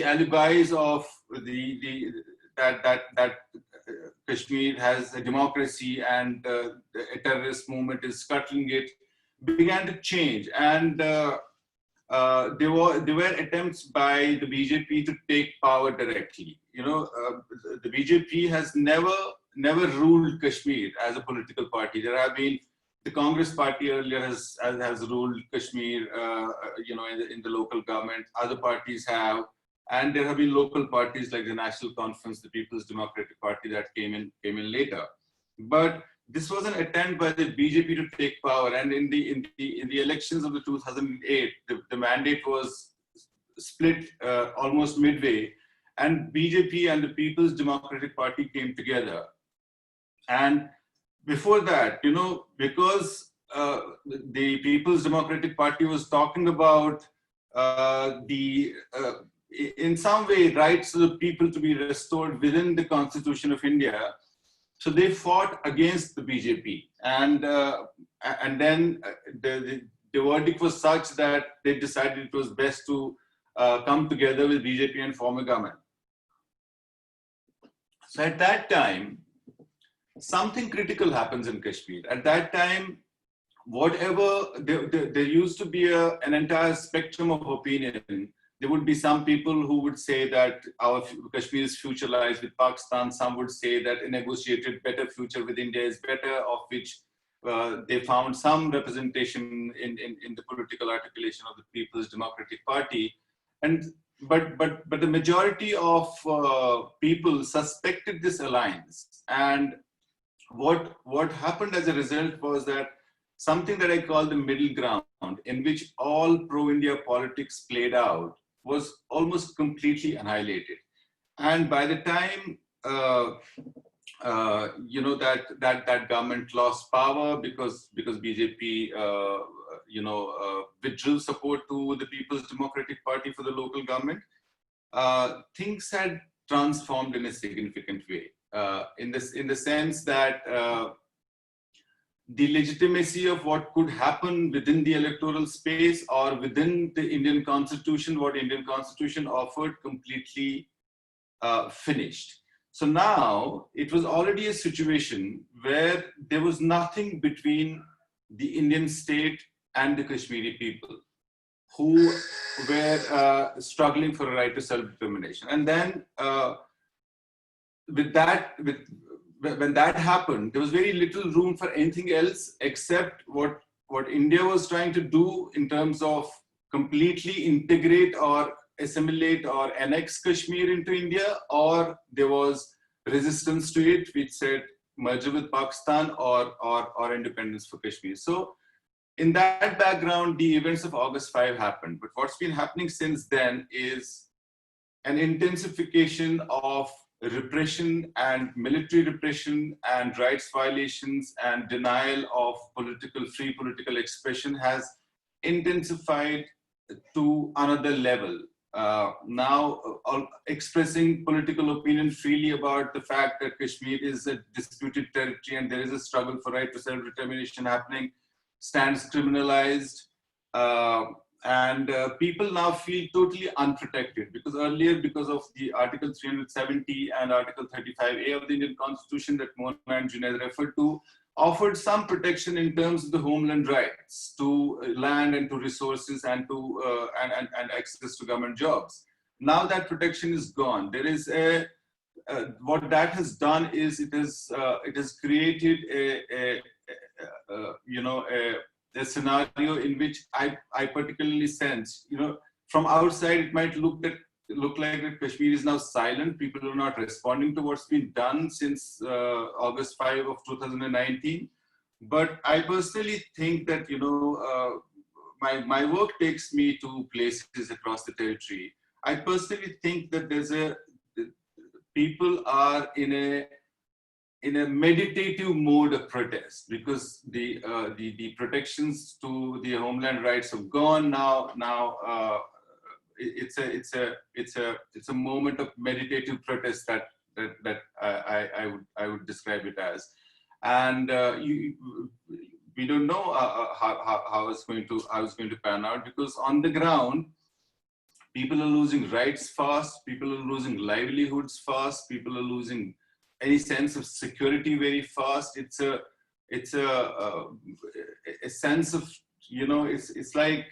alibis of that Kashmir has a democracy and a terrorist movement is scuttling it began to change, and there were attempts by the BJP to take power directly. The BJP has never ruled Kashmir as a political party. There have been the Congress party earlier has ruled Kashmir, in the local government. Other parties have, and there have been local parties like the National Conference, the People's Democratic Party that came in later. But this was an attempt by the BJP to take power, and in the elections of the 2008, the mandate was split almost midway, and BJP and the People's Democratic Party came together. And before that, because the People's Democratic Party was talking about in some way, rights of the people to be restored within the Constitution of India. So they fought against the BJP, and then the verdict was such that they decided it was best to come together with BJP and form a government. So at that time, something critical happens in Kashmir. At that time, there used to be an entire spectrum of opinion. There would be some people who would say that Kashmir's future lies with Pakistan. Some would say that a negotiated better future with India is better, of which they found some representation in the political articulation of the People's Democratic Party. But the majority of people suspected this alliance. And what happened as a result was that something that I call the middle ground, in which all pro-India politics played out, was almost completely annihilated. And by the time that government lost power because BJP withdrew support to the People's Democratic Party for the local government, things had transformed in a significant way. In the sense that the legitimacy of what could happen within the electoral space or within the Indian Constitution, what Indian Constitution offered, completely finished. So now it was already a situation where there was nothing between the Indian state and the Kashmiri people who were struggling for a right to self-determination. And then when that happened, there was very little room for anything else except what India was trying to do in terms of completely integrate or assimilate or annex Kashmir into India, or there was resistance to it, which said merger with Pakistan or independence for Kashmir. So in that background, the events of August 5 happened. But what's been happening since then is an intensification of repression and military repression and rights violations and denial of free political expression has intensified to another level. Now expressing political opinion freely about the fact that Kashmir is a disputed territory and there is a struggle for right to self-determination happening stands criminalized. And people now feel totally unprotected, because earlier, because of the Article 370 and Article 35A of the Indian Constitution that Mohamad and Junaid referred to, offered some protection in terms of the homeland rights to land and to resources and to and access to government jobs. Now that protection is gone. There is what that has done is it has created a scenario in which I particularly sense, from outside it might look like that Kashmir is now silent. People are not responding to what's been done since August 5 of 2019. But I personally think that, my work takes me to places across the territory. I personally think that people are in a meditative mode of protest, because the protections to the homeland rights have gone now. It's a moment of meditative protest that I would describe it as, and we don't know how it's going to pan out, because on the ground people are losing rights fast, people are losing livelihoods fast, people are losing any sense of security very fast. It's a sense of, it's like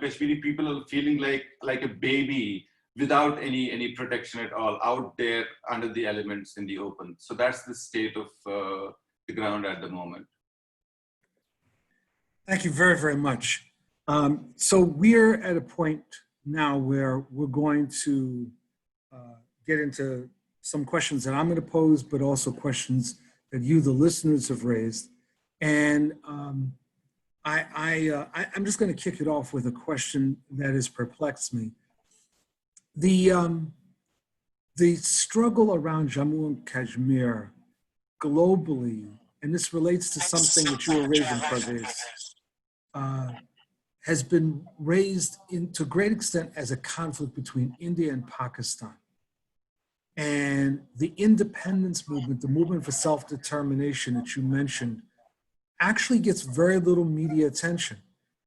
Kashmiri people are feeling like a baby without any protection at all, out there under the elements in the open. So that's the state of the ground at the moment. Thank you very, very much. So we're at a point now where we're going to get into some questions that I'm going to pose, but also questions that you, the listeners, have raised. And I'm just going to kick it off with a question that has perplexed me. The struggle around Jammu and Kashmir globally, and this relates to something that you were raising, Parvaiz, has been raised to a great extent as a conflict between India and Pakistan. And the independence movement, the movement for self-determination that you mentioned, actually gets very little media attention.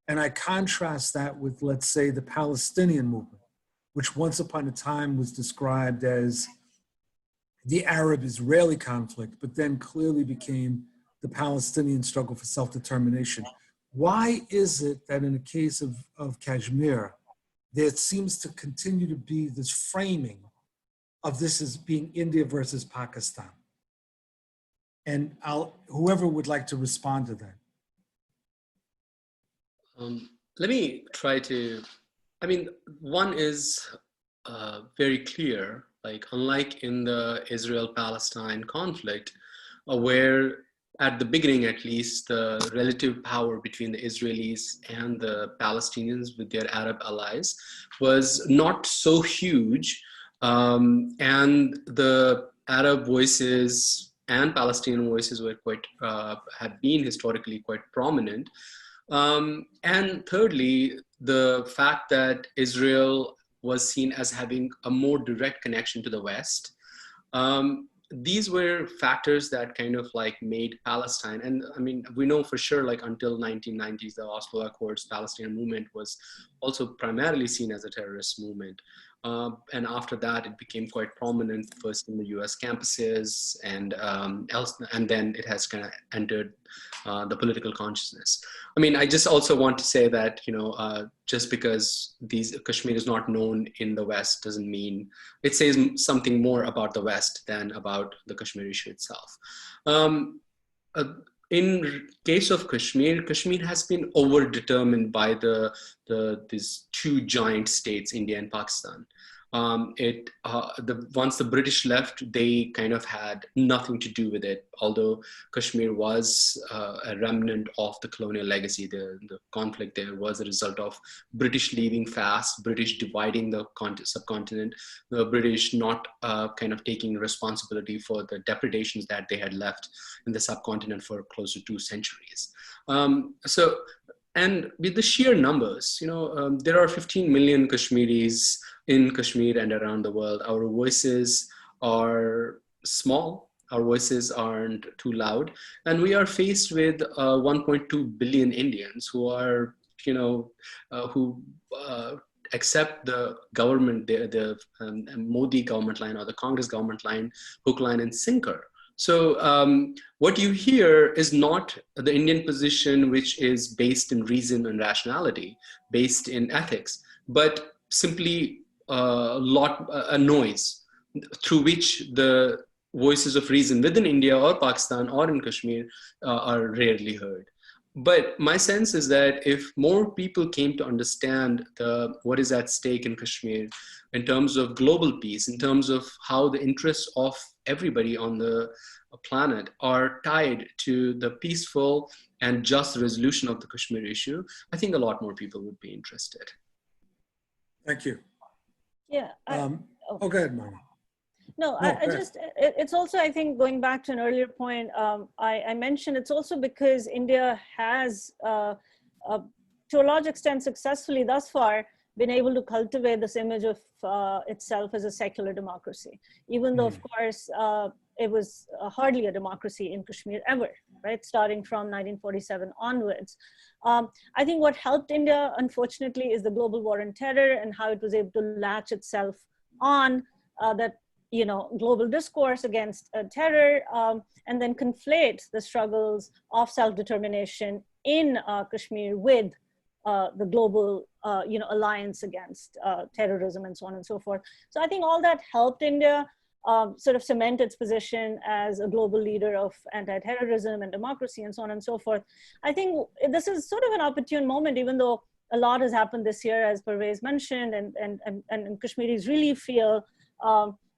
And I contrast that with, let's say, the Palestinian movement, which once upon a time was described as the Arab-Israeli conflict, but then clearly became the Palestinian struggle for self-determination. Why is it that in the case of Kashmir, there seems to continue to be this framing of this as being India versus Pakistan? And whoever would like to respond to that. Let me try to, one is very clear, like unlike in the Israel-Palestine conflict, where at the beginning, at least, the relative power between the Israelis and the Palestinians with their Arab allies was not so huge. And the Arab voices and Palestinian voices were have been historically quite prominent. And thirdly, the fact that Israel was seen as having a more direct connection to the West. These were factors that kind of like made Palestine, and we know for sure, like until 1990s, the Oslo Accords Palestinian movement was also primarily seen as a terrorist movement. And after that, it became quite prominent first in the US campuses and and then it has kind of entered the political consciousness. I just also want to say that, just because Kashmir is not known in the West doesn't mean it says something more about the West than about the Kashmir issue itself. In case of Kashmir, Kashmir has been overdetermined by these two giant states, India and Pakistan. Once the British left, they kind of had nothing to do with it, although Kashmir was a remnant of the colonial legacy. The conflict there was a result of British leaving fast, British dividing the subcontinent, the British not kind of taking responsibility for the depredations that they had left in the subcontinent for close to 2 centuries. And with the sheer numbers, there are 15 million Kashmiris in Kashmir and around the world. Our voices are small. Our voices aren't too loud. And we are faced with 1.2 billion Indians who are, who accept the government, the Modi government line or the Congress government line, hook, line, and sinker. So what you hear is not the Indian position, which is based in reason and rationality, based in ethics, but simply a noise through which the voices of reason within India or Pakistan or in Kashmir are rarely heard. But my sense is that if more people came to understand what is at stake in Kashmir in terms of global peace, in terms of how the interests of everybody on the planet are tied to the peaceful and just resolution of the Kashmir issue, I think a lot more people would be interested. Thank you. Yeah. Go ahead, Mama. No, I just, it's also, I think, going back to an earlier point, I mentioned it's also because India has, to a large extent successfully thus far, been able to cultivate this image of itself as a secular democracy, even though, of course, it was hardly a democracy in Kashmir ever, right? Starting from 1947 onwards. I think what helped India, unfortunately, is the global war on terror and how it was able to latch itself on that, global discourse against terror, and then conflate the struggles of self-determination in Kashmir with the global, alliance against terrorism and so on and so forth. So I think all that helped India sort of cement its position as a global leader of anti-terrorism and democracy and so on and so forth. I think this is sort of an opportune moment, even though a lot has happened this year, as Parvaiz mentioned, and Kashmiris really feel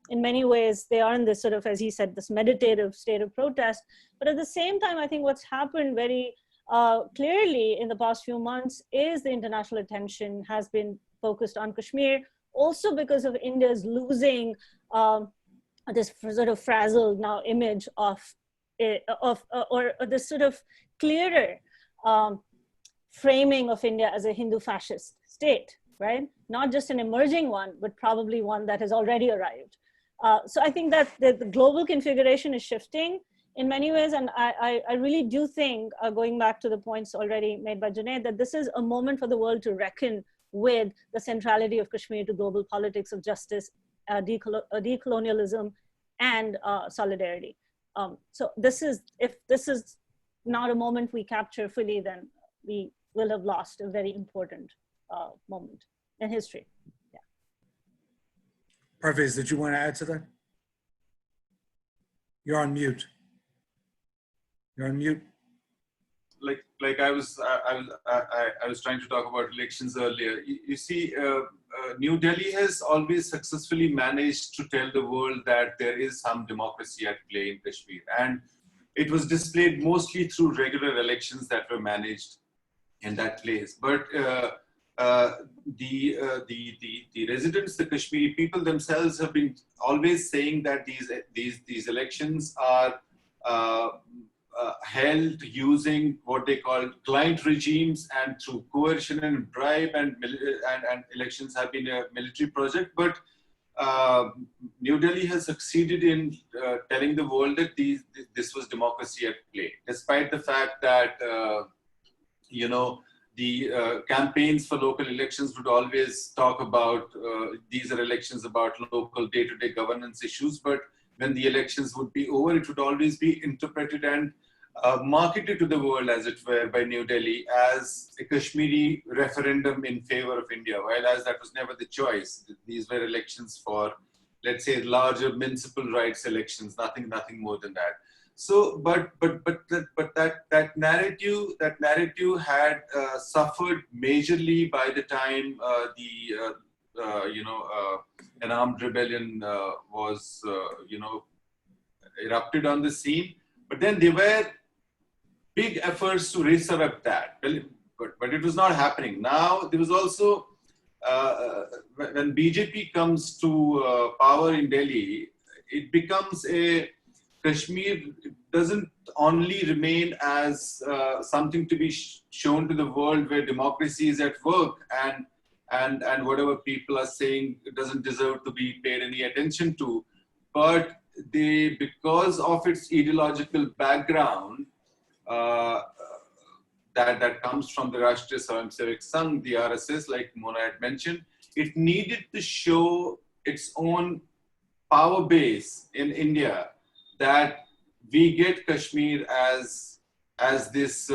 in many ways they are in this sort of, as he said, this meditative state of protest. But at the same time, I think what's happened very clearly in the past few months is the international attention has been focused on Kashmir, also because of India's losing this sort of frazzled now image of this sort of clearer framing of India as a Hindu fascist state, right? Not just an emerging one, but probably one that has already arrived. So I think that the global configuration is shifting in many ways. And I really do think, going back to the points already made by Junaid, that this is a moment for the world to reckon with the centrality of Kashmir to global politics of justice, decolonialism, and solidarity. So if this is not a moment we capture fully, then we will have lost a very important moment in history. Yeah. Parvaiz, did you want to add to that? You're on mute. You're on mute. Like I was trying to talk about elections earlier. You see, New Delhi has always successfully managed to tell the world that there is some democracy at play in Kashmir, and it was displayed mostly through regular elections that were managed in that place. But the residents, the Kashmiri people themselves, have been always saying that these elections are held using what they call client regimes and through coercion and bribe, and elections have been a military project. But New Delhi has succeeded in telling the world that this was democracy at play, despite the fact that the campaigns for local elections would always talk about these are elections about local day-to-day governance issues, but when the elections would be over, it would always be interpreted and marketed to the world, as it were, by New Delhi as a Kashmiri referendum in favor of India, while as that was never the choice. These were elections for, let's say, larger municipal rights elections, nothing more than that. So, but that narrative had suffered majorly by the time an armed rebellion was erupted on the scene. But then there were big efforts to resurrect that, but it was not happening. Now there was also when BJP comes to power in Delhi, it becomes a Kashmir doesn't only remain as something to be shown to the world where democracy is at work and whatever people are saying doesn't deserve to be paid any attention to, but because of its ideological background that comes from the Rashtriya Swayamsevak Sangh, the RSS, like Mona had mentioned, it needed to show its own power base in India, that we get Kashmir as this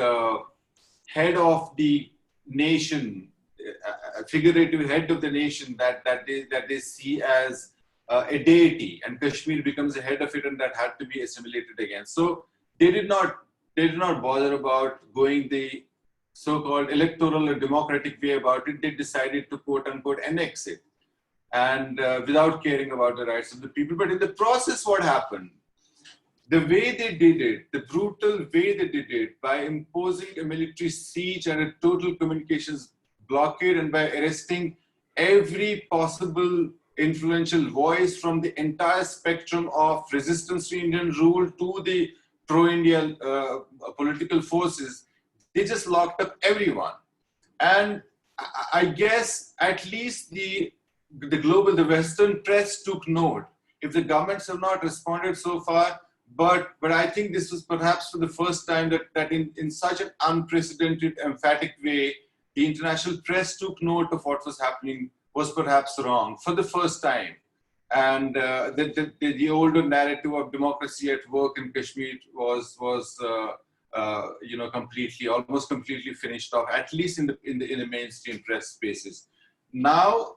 head of the nation, figurative head of the nation that they see as a deity, and Kashmir becomes the head of it, and that had to be assimilated again. So they did not bother about going the so-called electoral or democratic way about it. They decided to quote unquote annex it, and without caring about the rights of the people. But in the process, what happened? The way they did it, the brutal way they did it, by imposing a military siege and a total communications blockade, and by arresting every possible influential voice from the entire spectrum of resistance to Indian rule to the pro-India political forces, they just locked up everyone. And I guess at least the Western press took note. If the governments have not responded so far, but I think this was perhaps for the first time that in such an unprecedented, emphatic way, the international press took note of what was happening was perhaps wrong for the first time. And the older narrative of democracy at work in Kashmir was almost completely finished off, at least in the mainstream press spaces. Now,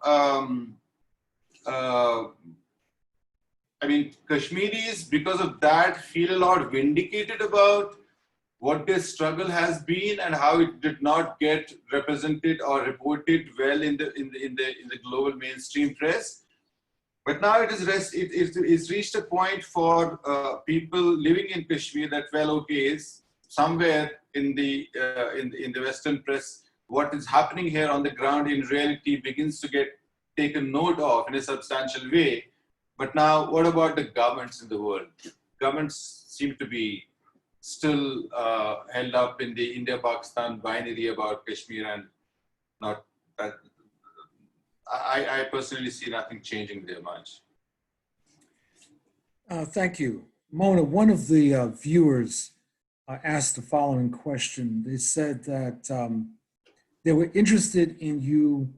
I mean, Kashmiris, because of that, feel a lot vindicated about what their struggle has been and how it did not get represented or reported well in the global mainstream press. But now it's reached a point for people living in Kashmir that, well, okay, somewhere in the Western press, what is happening here on the ground in reality begins to get taken note of in a substantial way. But now, what about the governments in the world? Governments seem to be still held up in the India-Pakistan binary about Kashmir, and not that. I personally see nothing changing there much. Thank you. Mona, one of the viewers asked the following question. They said that they were interested in you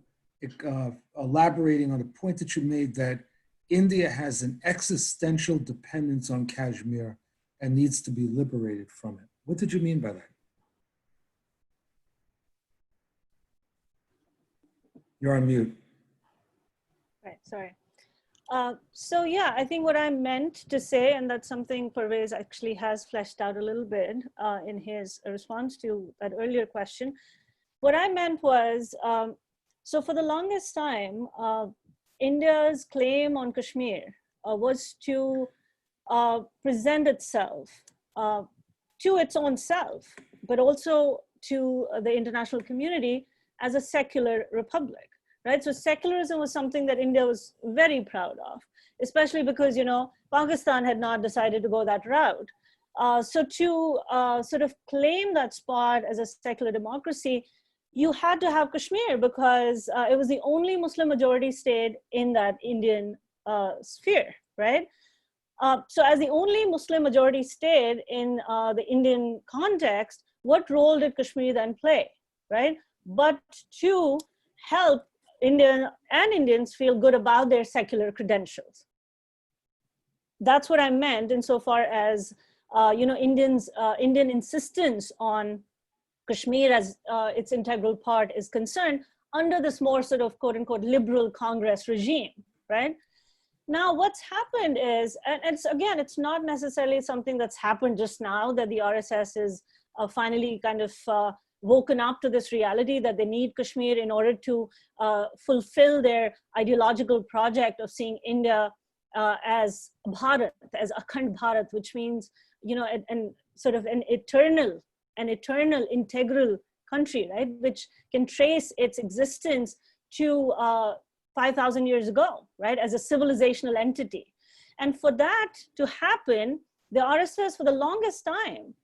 elaborating on a point that you made, that India has an existential dependence on Kashmir and needs to be liberated from it. What did you mean by that? You're on mute. Right, sorry. So yeah, I think what I meant to say, and that's something Parvaiz actually has fleshed out a little bit in his response to that earlier question. What I meant was, so for the longest time, India's claim on Kashmir was to present itself to its own self, but also to the international community as a secular republic, right? So secularism was something that India was very proud of, especially because, you know, Pakistan had not decided to go that route. So to sort of claim that spot as a secular democracy, you had to have Kashmir because it was the only Muslim majority state in that Indian sphere, right? So as the only Muslim majority state in the Indian context, what role did Kashmir then play, right? But to help Indians feel good about their secular credentials. That's what I meant insofar as, you know, Indian insistence on Kashmir as its integral part is concerned under this more sort of quote unquote liberal Congress regime, right? Now what's happened is, and it's not necessarily something that's happened just now, that the RSS is finally kind of woken up to this reality that they need Kashmir in order to fulfill their ideological project of seeing India as Bharat, as Akhand Bharat, which means, you know, and sort of an eternal integral country, right? Which can trace its existence to 5,000 years ago, right? As a civilizational entity. And for that to happen, the RSS for the longest time,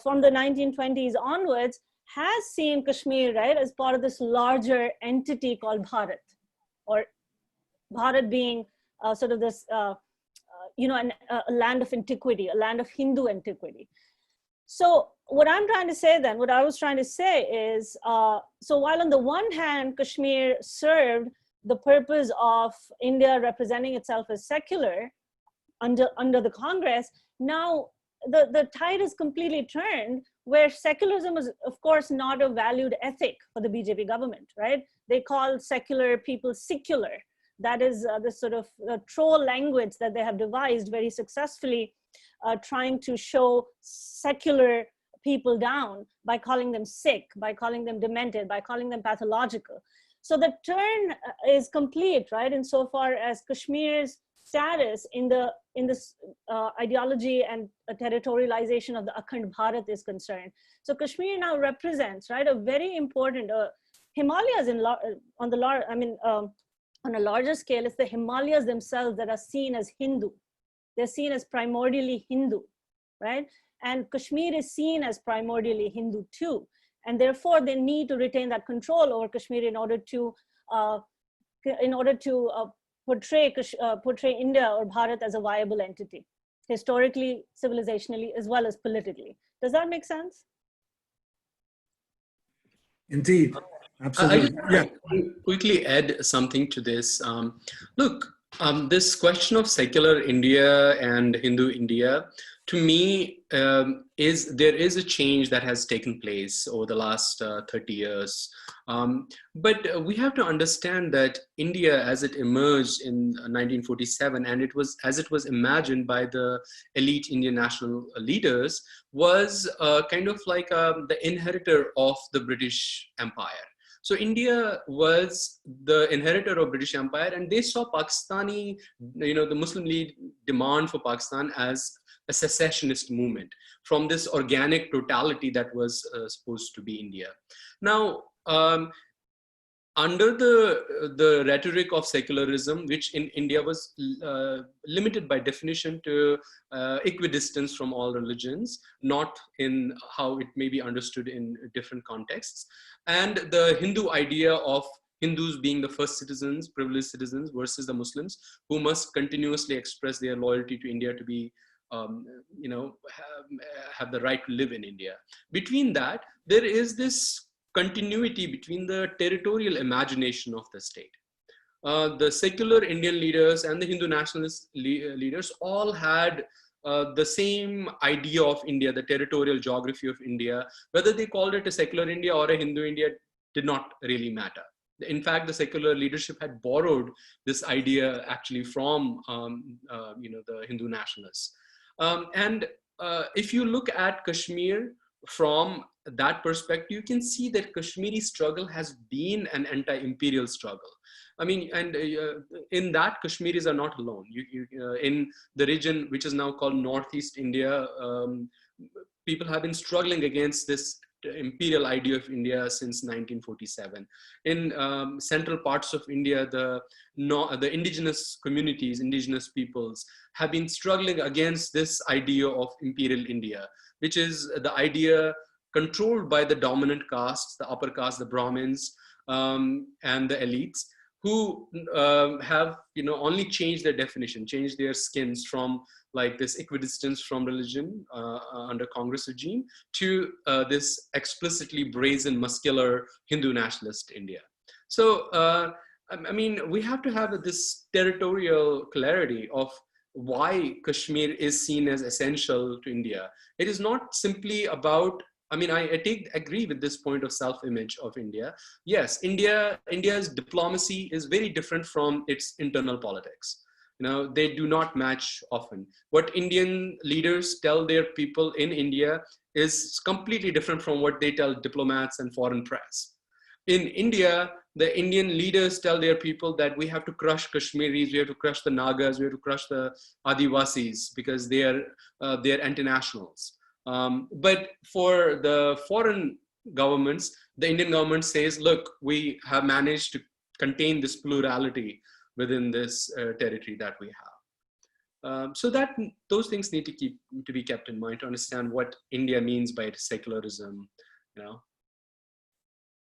from the 1920s onwards, has seen Kashmir, right, as part of this larger entity called Bharat, or Bharat being sort of this, you know, a land of antiquity, a land of Hindu antiquity. So what I'm trying to say then, what I was trying to say is, so while on the one hand, Kashmir served the purpose of India representing itself as secular under the Congress, now the tide is completely turned where secularism is, of course, not a valued ethic for the BJP government, right? They call secular people secular. That is this sort of troll language that they have devised very successfully, trying to show secular people down by calling them sick, by calling them demented, by calling them pathological. So the turn is complete, right? Insofar as Kashmir's status in this ideology and territorialization of the Akhand Bharat is concerned. So Kashmir now represents, right, a very important Himalayas on a larger scale. It's the Himalayas themselves that are seen as Hindu. They're seen as primordially Hindu, right? And Kashmir is seen as primordially Hindu too. And therefore they need to retain that control over Kashmir in order to portray India or Bharat as a viable entity, historically, civilizationally, as well as politically. Does that make sense? Indeed, absolutely. I quickly add something to this. Look, this question of secular India and Hindu India, to me, there is a change that has taken place over the last 30 years. But we have to understand that India, as it emerged in 1947, and it was imagined by the elite Indian national leaders, was kind of like the inheritor of the British Empire. So India was the inheritor of British Empire, and they saw Pakistani, the Muslim League demand for Pakistan as a secessionist movement from this organic totality that was supposed to be India. Now, under the rhetoric of secularism, which in India was limited by definition to equidistance from all religions, not in how it may be understood in different contexts, and the Hindu idea of Hindus being the first citizens, privileged citizens, versus the Muslims who must continuously express their loyalty to India to be have the right to live in India. Between that, there is this continuity between the territorial imagination of the state. The secular Indian leaders and the Hindu nationalist leaders all had the same idea of India, the territorial geography of India. Whether they called it a secular India or a Hindu India did not really matter. In fact, the secular leadership had borrowed this idea actually from the Hindu nationalists. If you look at Kashmir from that perspective, you can see that Kashmiri struggle has been an anti-imperial struggle. I mean, and in that, Kashmiris are not alone. In the region which is now called Northeast India, people have been struggling against this imperial idea of India since 1947. In central parts of India, the indigenous communities, indigenous peoples have been struggling against this idea of imperial India, which is the idea controlled by the dominant castes, the upper caste, the Brahmins, and the elites, who have only changed their definition, changed their skins from like this equidistance from religion under Congress regime to this explicitly brazen, muscular Hindu nationalist India. So, I mean, we have to have this territorial clarity of why Kashmir is seen as essential to India. It is not simply about, I mean, I agree with this point of self-image of India. Yes, India's diplomacy is very different from its internal politics. They do not match often. What Indian leaders tell their people in India is completely different from what they tell diplomats and foreign press. In India, the Indian leaders tell their people that we have to crush Kashmiris, we have to crush the Nagas, we have to crush the Adivasis because they're anti-nationals. But for the foreign governments, the Indian government says, look, we have managed to contain this plurality within this territory that we have. So that those things need to be kept in mind to understand what India means by secularism.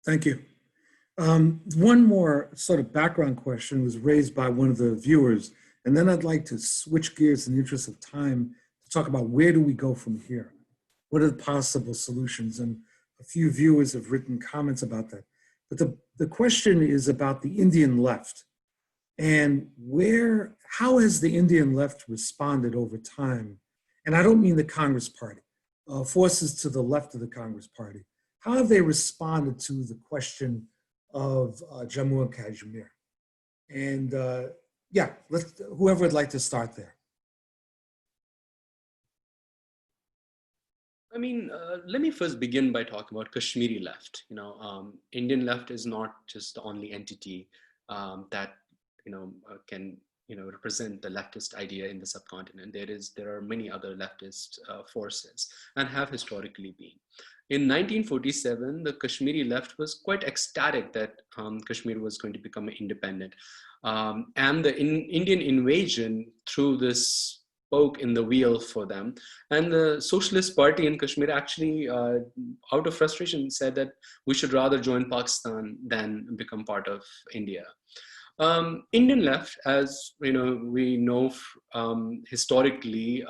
Thank you. One more sort of background question was raised by one of the viewers, and then I'd like to switch gears in the interest of time to talk about where do we go from here? What are the possible solutions? And a few viewers have written comments about that. But the question is about the Indian left and how has the Indian left responded over time? And I don't mean the Congress Party. forces to the left of the Congress Party, how have they responded to the question of Jammu and Kashmir? And yeah, whoever would like to start there. I mean, let me first begin by talking about Kashmiri left. Indian left is not just the only entity that can represent the leftist idea in the subcontinent. There are many other leftist forces and have historically been. In 1947, the Kashmiri left was quite ecstatic that Kashmir was going to become independent, and the Indian invasion through this spoke in the wheel for them. And the Socialist Party in Kashmir actually, out of frustration, said that we should rather join Pakistan than become part of India. Indian left, as we know historically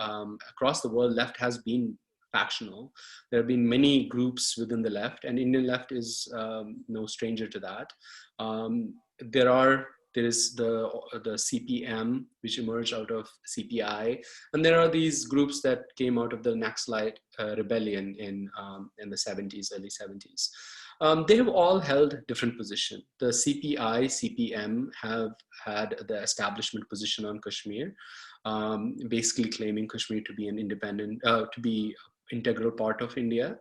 across the world, left has been factional. There have been many groups within the left, and Indian left is no stranger to that. There is the CPM, which emerged out of CPI, and there are these groups that came out of the Naxalite rebellion in the 70s, early 70s. They have all held different positions. The CPI, CPM have had the establishment position on Kashmir, basically claiming Kashmir to be an independent, to be integral part of India.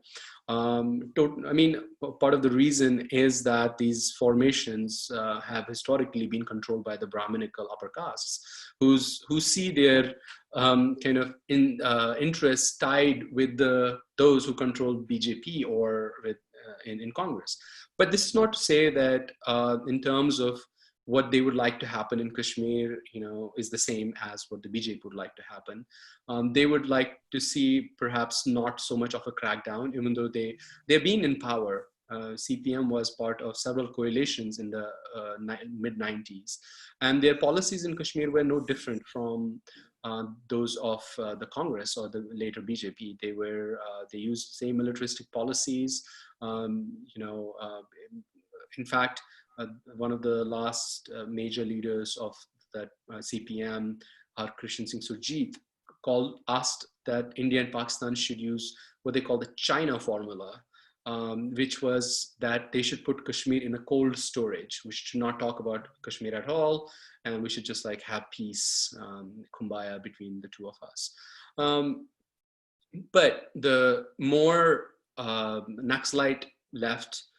Part of the reason is that these formations have historically been controlled by the Brahminical upper castes, who see their interests tied with those who control BJP or with in Congress. But this is not to say that in terms of what they would like to happen in Kashmir, is the same as what the BJP would like to happen. They would like to see perhaps not so much of a crackdown, even though they've been in power. CPM was part of several coalitions in the mid-90s, and their policies in Kashmir were no different from those of the Congress or the later BJP. They used same militaristic policies. In fact, one of the last major leaders of that CPM, Krishan Singh Surjeet, asked that India and Pakistan should use what they call the China formula, which was that they should put Kashmir in a cold storage. We should not talk about Kashmir at all, and we should just have peace, kumbaya between the two of us. But the more Naxalite left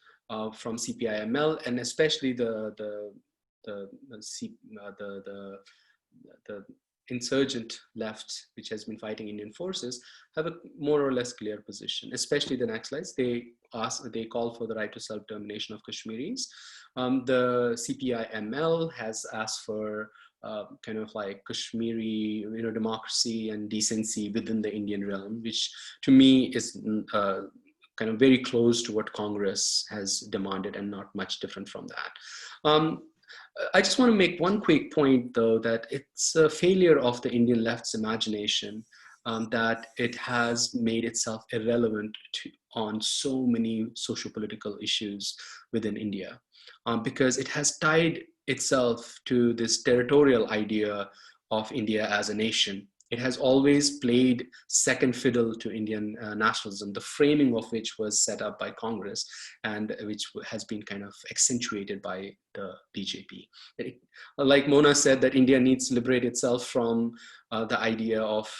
from CPI-ML, and especially the insurgent left, which has been fighting Indian forces, have a more or less clear position. Especially the Naxalites, they call for the right to self-determination of Kashmiris. The CPI-ML has asked for Kashmiri, democracy and decency within the Indian realm, which to me is very close to what Congress has demanded and not much different from that. I just want to make one quick point, though, that it's a failure of the Indian left's imagination that it has made itself irrelevant on so many socio-political issues within India, because it has tied itself to this territorial idea of India as a nation. It has always played second fiddle to Indian nationalism, the framing of which was set up by Congress and which has been accentuated by the BJP. Like Mona said, that India needs to liberate itself from the idea of,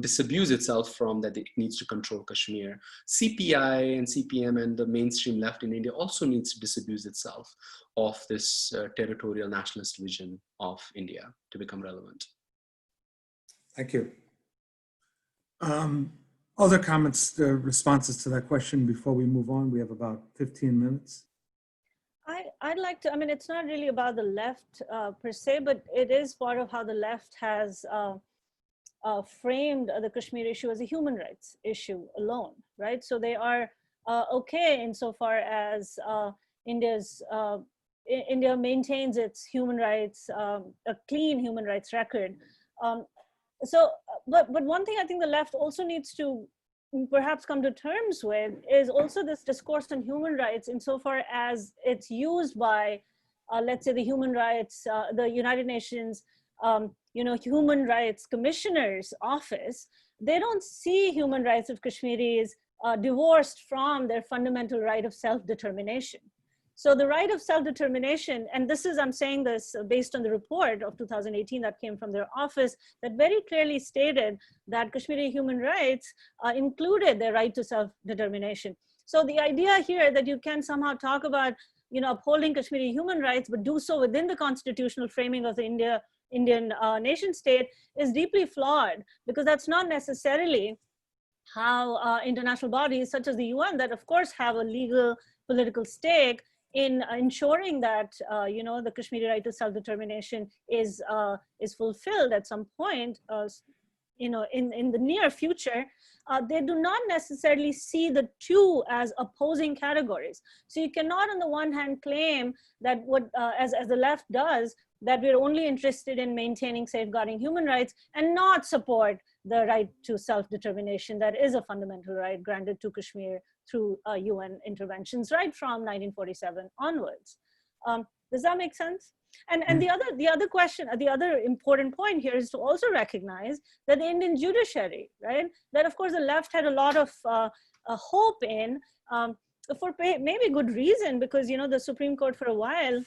disabuse itself from that it needs to control Kashmir. CPI and CPM and the mainstream left in India also needs to disabuse itself of this territorial nationalist vision of India to become relevant. Thank you. Other comments, responses to that question before we move on? We have about 15 minutes. I'd like to, it's not really about the left per se, but it is part of how the left has framed the Kashmir issue as a human rights issue alone, right? So they are okay insofar as India maintains its human rights, a clean human rights record. But one thing I think the left also needs to perhaps come to terms with is also this discourse on human rights insofar as it's used by, let's say, the human rights, the United Nations, Human Rights Commissioner's office, they don't see human rights of Kashmiris divorced from their fundamental right of self-determination. So the right of self-determination, and this is, I'm saying this based on the report of 2018 that came from their office, that very clearly stated that Kashmiri human rights included their right to self-determination. So the idea here that you can somehow talk about, upholding Kashmiri human rights, but do so within the constitutional framing of the Indian nation state is deeply flawed, because that's not necessarily how international bodies such as the UN, that of course have a legal political stake in ensuring that the Kashmiri right to self-determination is fulfilled at some point, in the near future, they do not necessarily see the two as opposing categories. So you cannot on the one hand claim that as the left does, that we're only interested in maintaining, safeguarding human rights and not support the right to self-determination that is a fundamental right granted to Kashmir through UN interventions right from 1947 onwards. Does that make sense? And the other question, the other important point here is to also recognize that the Indian judiciary, right, that of course the left had a lot of hope in, for maybe good reason, because the Supreme Court for a while,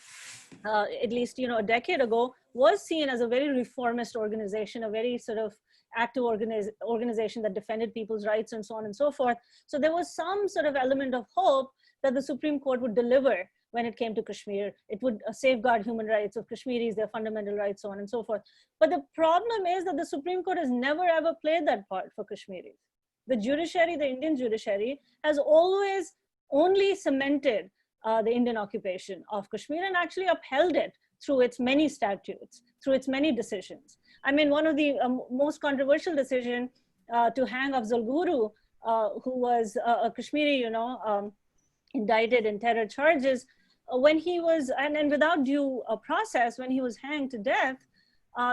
at least a decade ago, was seen as a very reformist organization, a very sort of active organization that defended people's rights and so on and so forth. So there was some sort of element of hope that the Supreme Court would deliver when it came to Kashmir. It would safeguard human rights of Kashmiris, their fundamental rights, so on and so forth. But the problem is that the Supreme Court has never ever played that part for Kashmiris. The judiciary, the Indian judiciary, has always only cemented the Indian occupation of Kashmir and actually upheld it through its many statutes, through its many decisions. I mean, one of the most controversial decision to hang Afzal Guru, who was a Kashmiri, indicted in terror charges, when he was, and without due process, when he was hanged to death,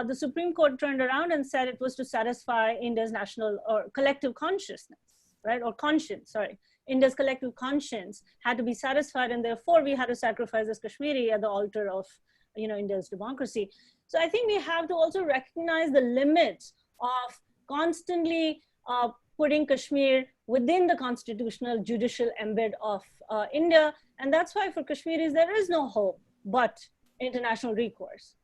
the Supreme Court turned around and said it was to satisfy India's national or collective consciousness, right? Or conscience, sorry. India's collective conscience had to be satisfied, and therefore we had to sacrifice as Kashmiri at the altar of India's democracy. So I think we have to also recognize the limits of constantly putting Kashmir within the constitutional judicial embed of India. And that's why for Kashmiris, there is no hope but international recourse.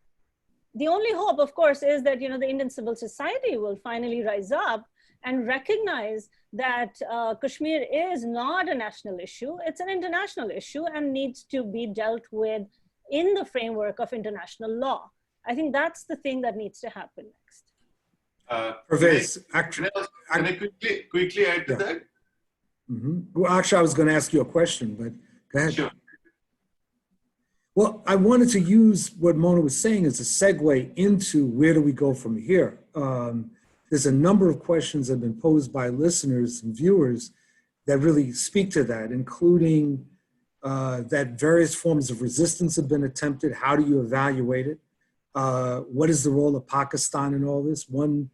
The only hope, of course, is that the Indian civil society will finally rise up and recognize that Kashmir is not a national issue, it's an international issue and needs to be dealt with in the framework of international law. I think that's the thing that needs to happen next. Parvaiz, can I quickly add to that? Mm-hmm. Well, actually, I was going to ask you a question, but go ahead. Sure. Well, I wanted to use what Mona was saying as a segue into where do we go from here. There's a number of questions that have been posed by listeners and viewers that really speak to that, including that various forms of resistance have been attempted. How do you evaluate it? What is the role of Pakistan in all this? One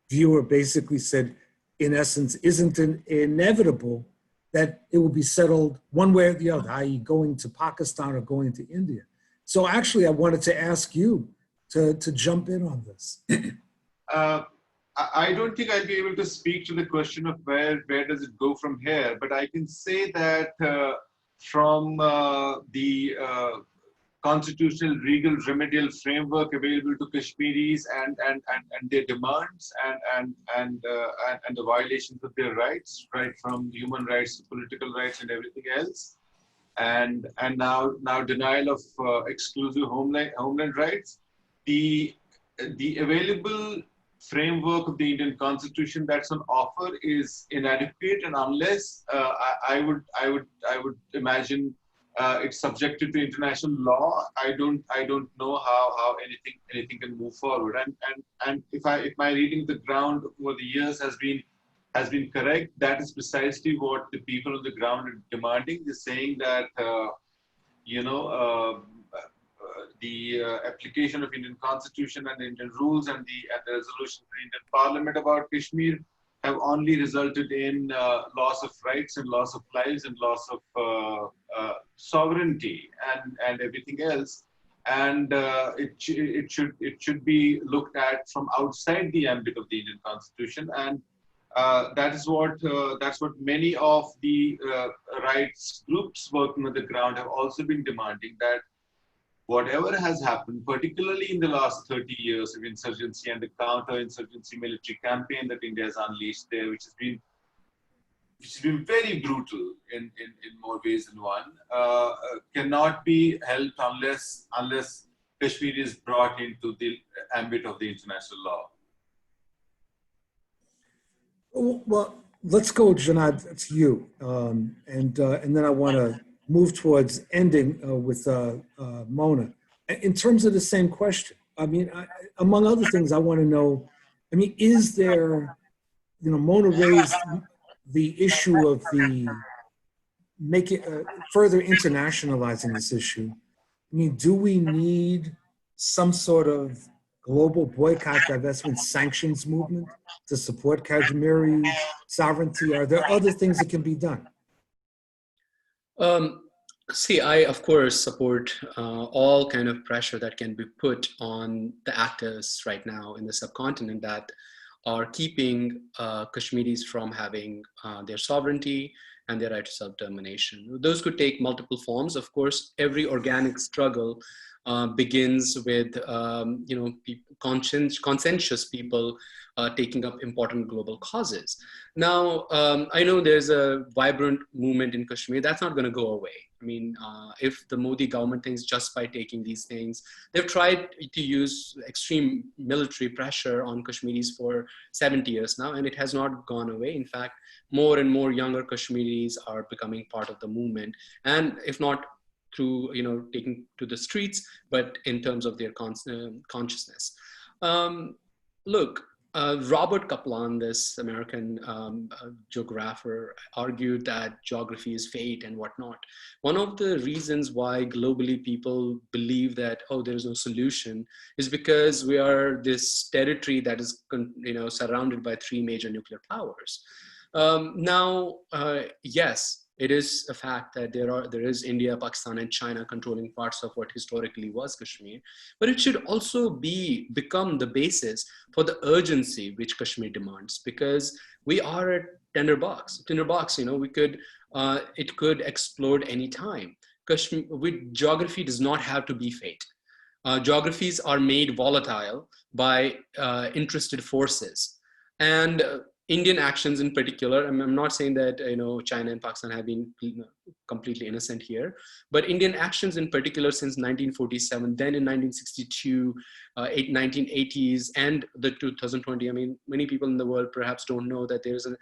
viewer basically said, in essence, isn't it inevitable that it will be settled one way or the other, i.e. going to Pakistan or going to India? So actually, I wanted to ask you to jump in on this. I don't think I'll be able to speak to the question of where does it go from here, but I can say that from the constitutional legal remedial framework available to Kashmiris and their demands and the violations of their rights, right from human rights to political rights and everything else, and now denial of exclusive homeland rights, the available framework of the Indian Constitution that's on offer is inadequate, and unless I would imagine it's subjected to international law, I don't know how anything can move forward. And if my reading of the ground over the years has been correct, that is precisely what the people on the ground are demanding. They're saying that the application of Indian Constitution and the Indian rules and the resolution of the Indian Parliament about Kashmir have only resulted in loss of rights and loss of lives and loss of sovereignty and everything else. And it should be looked at from outside the ambit of the Indian Constitution. And That's what many of the rights groups working on the ground have also been demanding, that whatever has happened, particularly in the last 30 years of insurgency and the counter-insurgency military campaign that India has unleashed there, which has been very brutal in more ways than one, cannot be helped unless Kashmir is brought into the ambit of the international law. Well, let's go, Junaid, to you. And then I want to move towards ending with Mona. In terms of the same question, I mean, among other things, I want to know, I mean, is there, Mona raised the issue of further internationalizing this issue. I mean, do we need some sort of global boycott, divestment, sanctions movement to support Kashmiri sovereignty? Are there other things that can be done? See, I, of course, support all kind of pressure that can be put on the actors right now in the subcontinent that are keeping Kashmiris from having their sovereignty and their right to self-determination. Those could take multiple forms. Of course, every organic struggle begins with conscientious people taking up important global causes. Now, I know there's a vibrant movement in Kashmir that's not going to go away. I mean, if the Modi government thinks just by taking these things, they've tried to use extreme military pressure on Kashmiris for 70 years now, and it has not gone away. In fact, more and more younger Kashmiris are becoming part of the movement, and if not through taking to the streets, but in terms of their consciousness. Look, Robert Kaplan, this American geographer, argued that geography is fate and whatnot. One of the reasons why globally people believe that, oh, there is no solution is because we are this territory that is surrounded by three major nuclear powers. Yes, it is a fact that there is India, Pakistan, and China controlling parts of what historically was Kashmir, but it should also become the basis for the urgency which Kashmir demands, because we are a tinderbox. It could explode any time. Geography does not have to be fate. Geographies are made volatile by interested forces, and Indian actions in particular. I'm not saying that China and Pakistan have been completely innocent here, but Indian actions in particular since 1947, then in 1962, 1980s, and the 2020. I mean, many people in the world perhaps don't know that there's an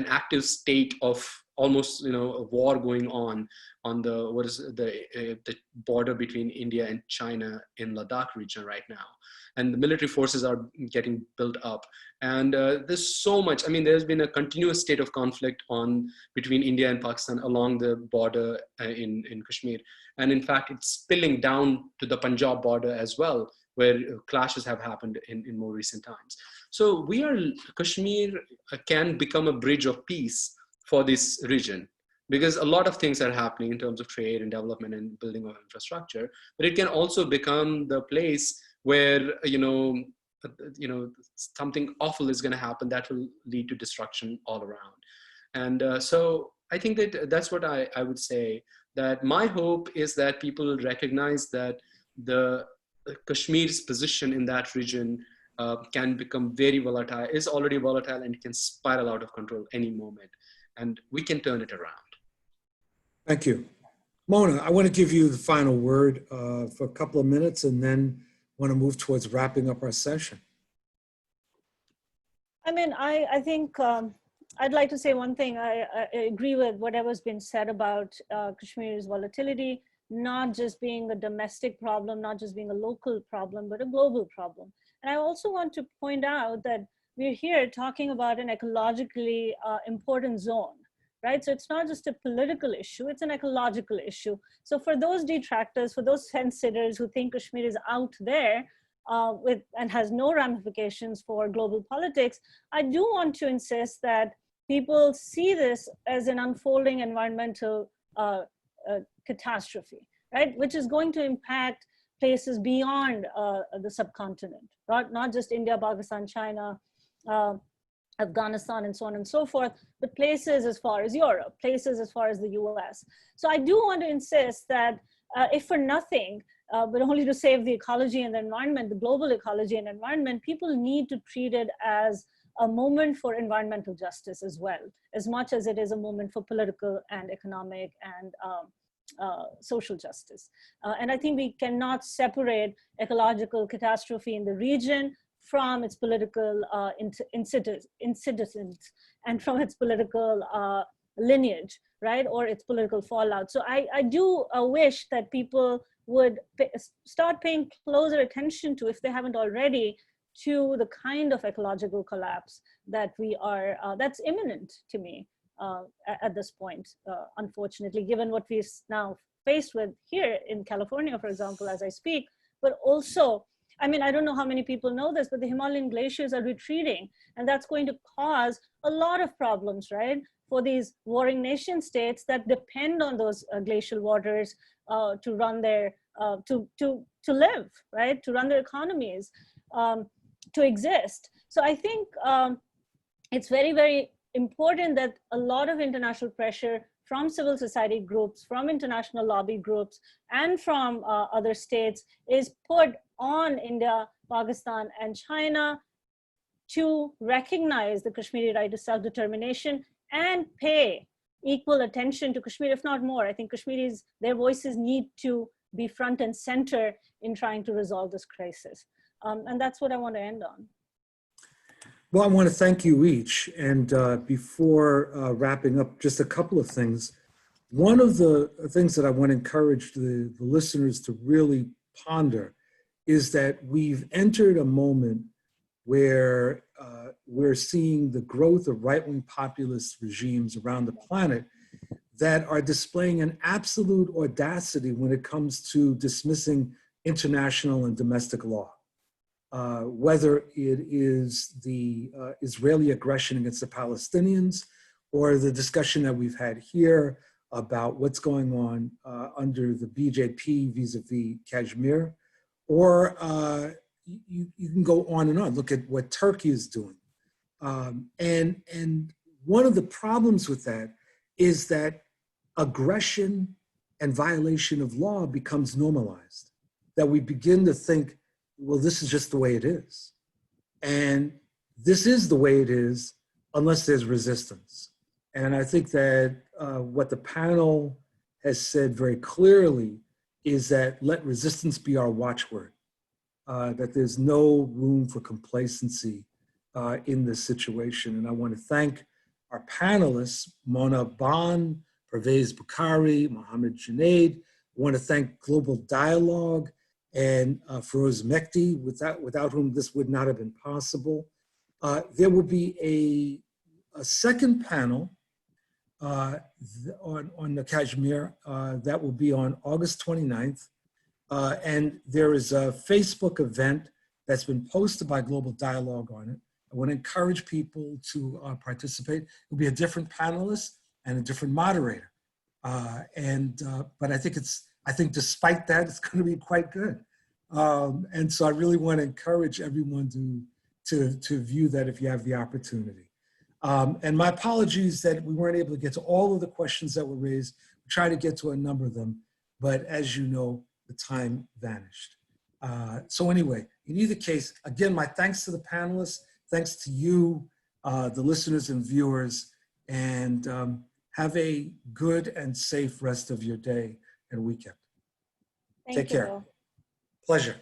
active state of almost a war going on the border between India and China in Ladakh region right now. And the military forces are getting built up. And there's so much, I mean, there's been a continuous state of conflict between India and Pakistan along the border in Kashmir. And in fact, it's spilling down to the Punjab border as well, where clashes have happened in more recent times. So Kashmir can become a bridge of peace for this region, because a lot of things are happening in terms of trade and development and building of infrastructure, but it can also become the place where something awful is going to happen that will lead to destruction all around. And so I think that's what I would say, that my hope is that people recognize that the Kashmir's position in that region can become very volatile, is already volatile, and can spiral out of control any moment, and we can turn it around. Thank you. Mona, I want to give you the final word for a couple of minutes, and then want to move towards wrapping up our session. I mean, I think I'd like to say one thing. I agree with whatever's been said about Kashmir's volatility, not just being a domestic problem, not just being a local problem, but a global problem. And I also want to point out that we're here talking about an ecologically important zone, right? So it's not just a political issue, it's an ecological issue. So for those detractors, for those fence-sitters who think Kashmir is out there and has no ramifications for global politics, I do want to insist that people see this as an unfolding environmental catastrophe, right? Which is going to impact places beyond the subcontinent, not just India, Pakistan, China, Afghanistan and so on and so forth, but places as far as Europe, places as far as the US. So I do want to insist that if for nothing, but only to save the ecology and the environment, the global ecology and environment, people need to treat it as a moment for environmental justice as well, as much as it is a moment for political and economic and social justice. And I think we cannot separate ecological catastrophe in the region from its political incidents and from its political lineage, right? Or its political fallout. So I do wish that people would start paying closer attention to, if they haven't already, to the kind of ecological collapse that we are, that's imminent to me at this point, unfortunately, given what we're now faced with here in California, for example, as I speak, but also, I mean, I don't know how many people know this, but the Himalayan glaciers are retreating, and that's going to cause a lot of problems, right? For these warring nation states that depend on those glacial waters to run their, to live, right? To run their economies, to exist. So I think it's very, very important that a lot of international pressure from civil society groups, from international lobby groups, and from other states is put on India, Pakistan, and China to recognize the Kashmiri right to self-determination and pay equal attention to Kashmir, if not more. I think Kashmiris, their voices need to be front and center in trying to resolve this crisis. And that's what I want to end on. Well, I want to thank you each. And before wrapping up, just a couple of things. One of the things that I want to encourage the listeners to really ponder is that we've entered a moment where we're seeing the growth of right-wing populist regimes around the planet that are displaying an absolute audacity when it comes to dismissing international and domestic law. Whether it is the Israeli aggression against the Palestinians, or the discussion that we've had here about what's going on under the BJP vis-a-vis Kashmir, or you can go on and on. Look at what Turkey is doing. And one of the problems with that is that aggression and violation of law becomes normalized, that we begin to think, well, this is just the way it is. And this is the way it is unless there's resistance. And I think that what the panel has said very clearly is that let resistance be our watchword, that there's no room for complacency in this situation. And I want to thank our panelists, Mohamad, Bhan, Parvaiz, Bukhari, Mohamad, Junaid. I want to thank Global Dialogue and Feroz Mekti, without whom this would not have been possible. There will be a second panel on the Kashmir that will be on August 29th. And there is a Facebook event that's been posted by Global Dialogue on it. I want to encourage people to participate. It'll be a different panelist and a different moderator. But I think despite that, it's going to be quite good. And so I really want to encourage everyone to view that if you have the opportunity. And my apologies that we weren't able to get to all of the questions that were raised. We tried to get to a number of them, but as you know, the time vanished. So anyway, in either case, again, my thanks to the panelists, thanks to you, the listeners and viewers, and have a good and safe rest of your day and weekend. Take care. Will. Pleasure.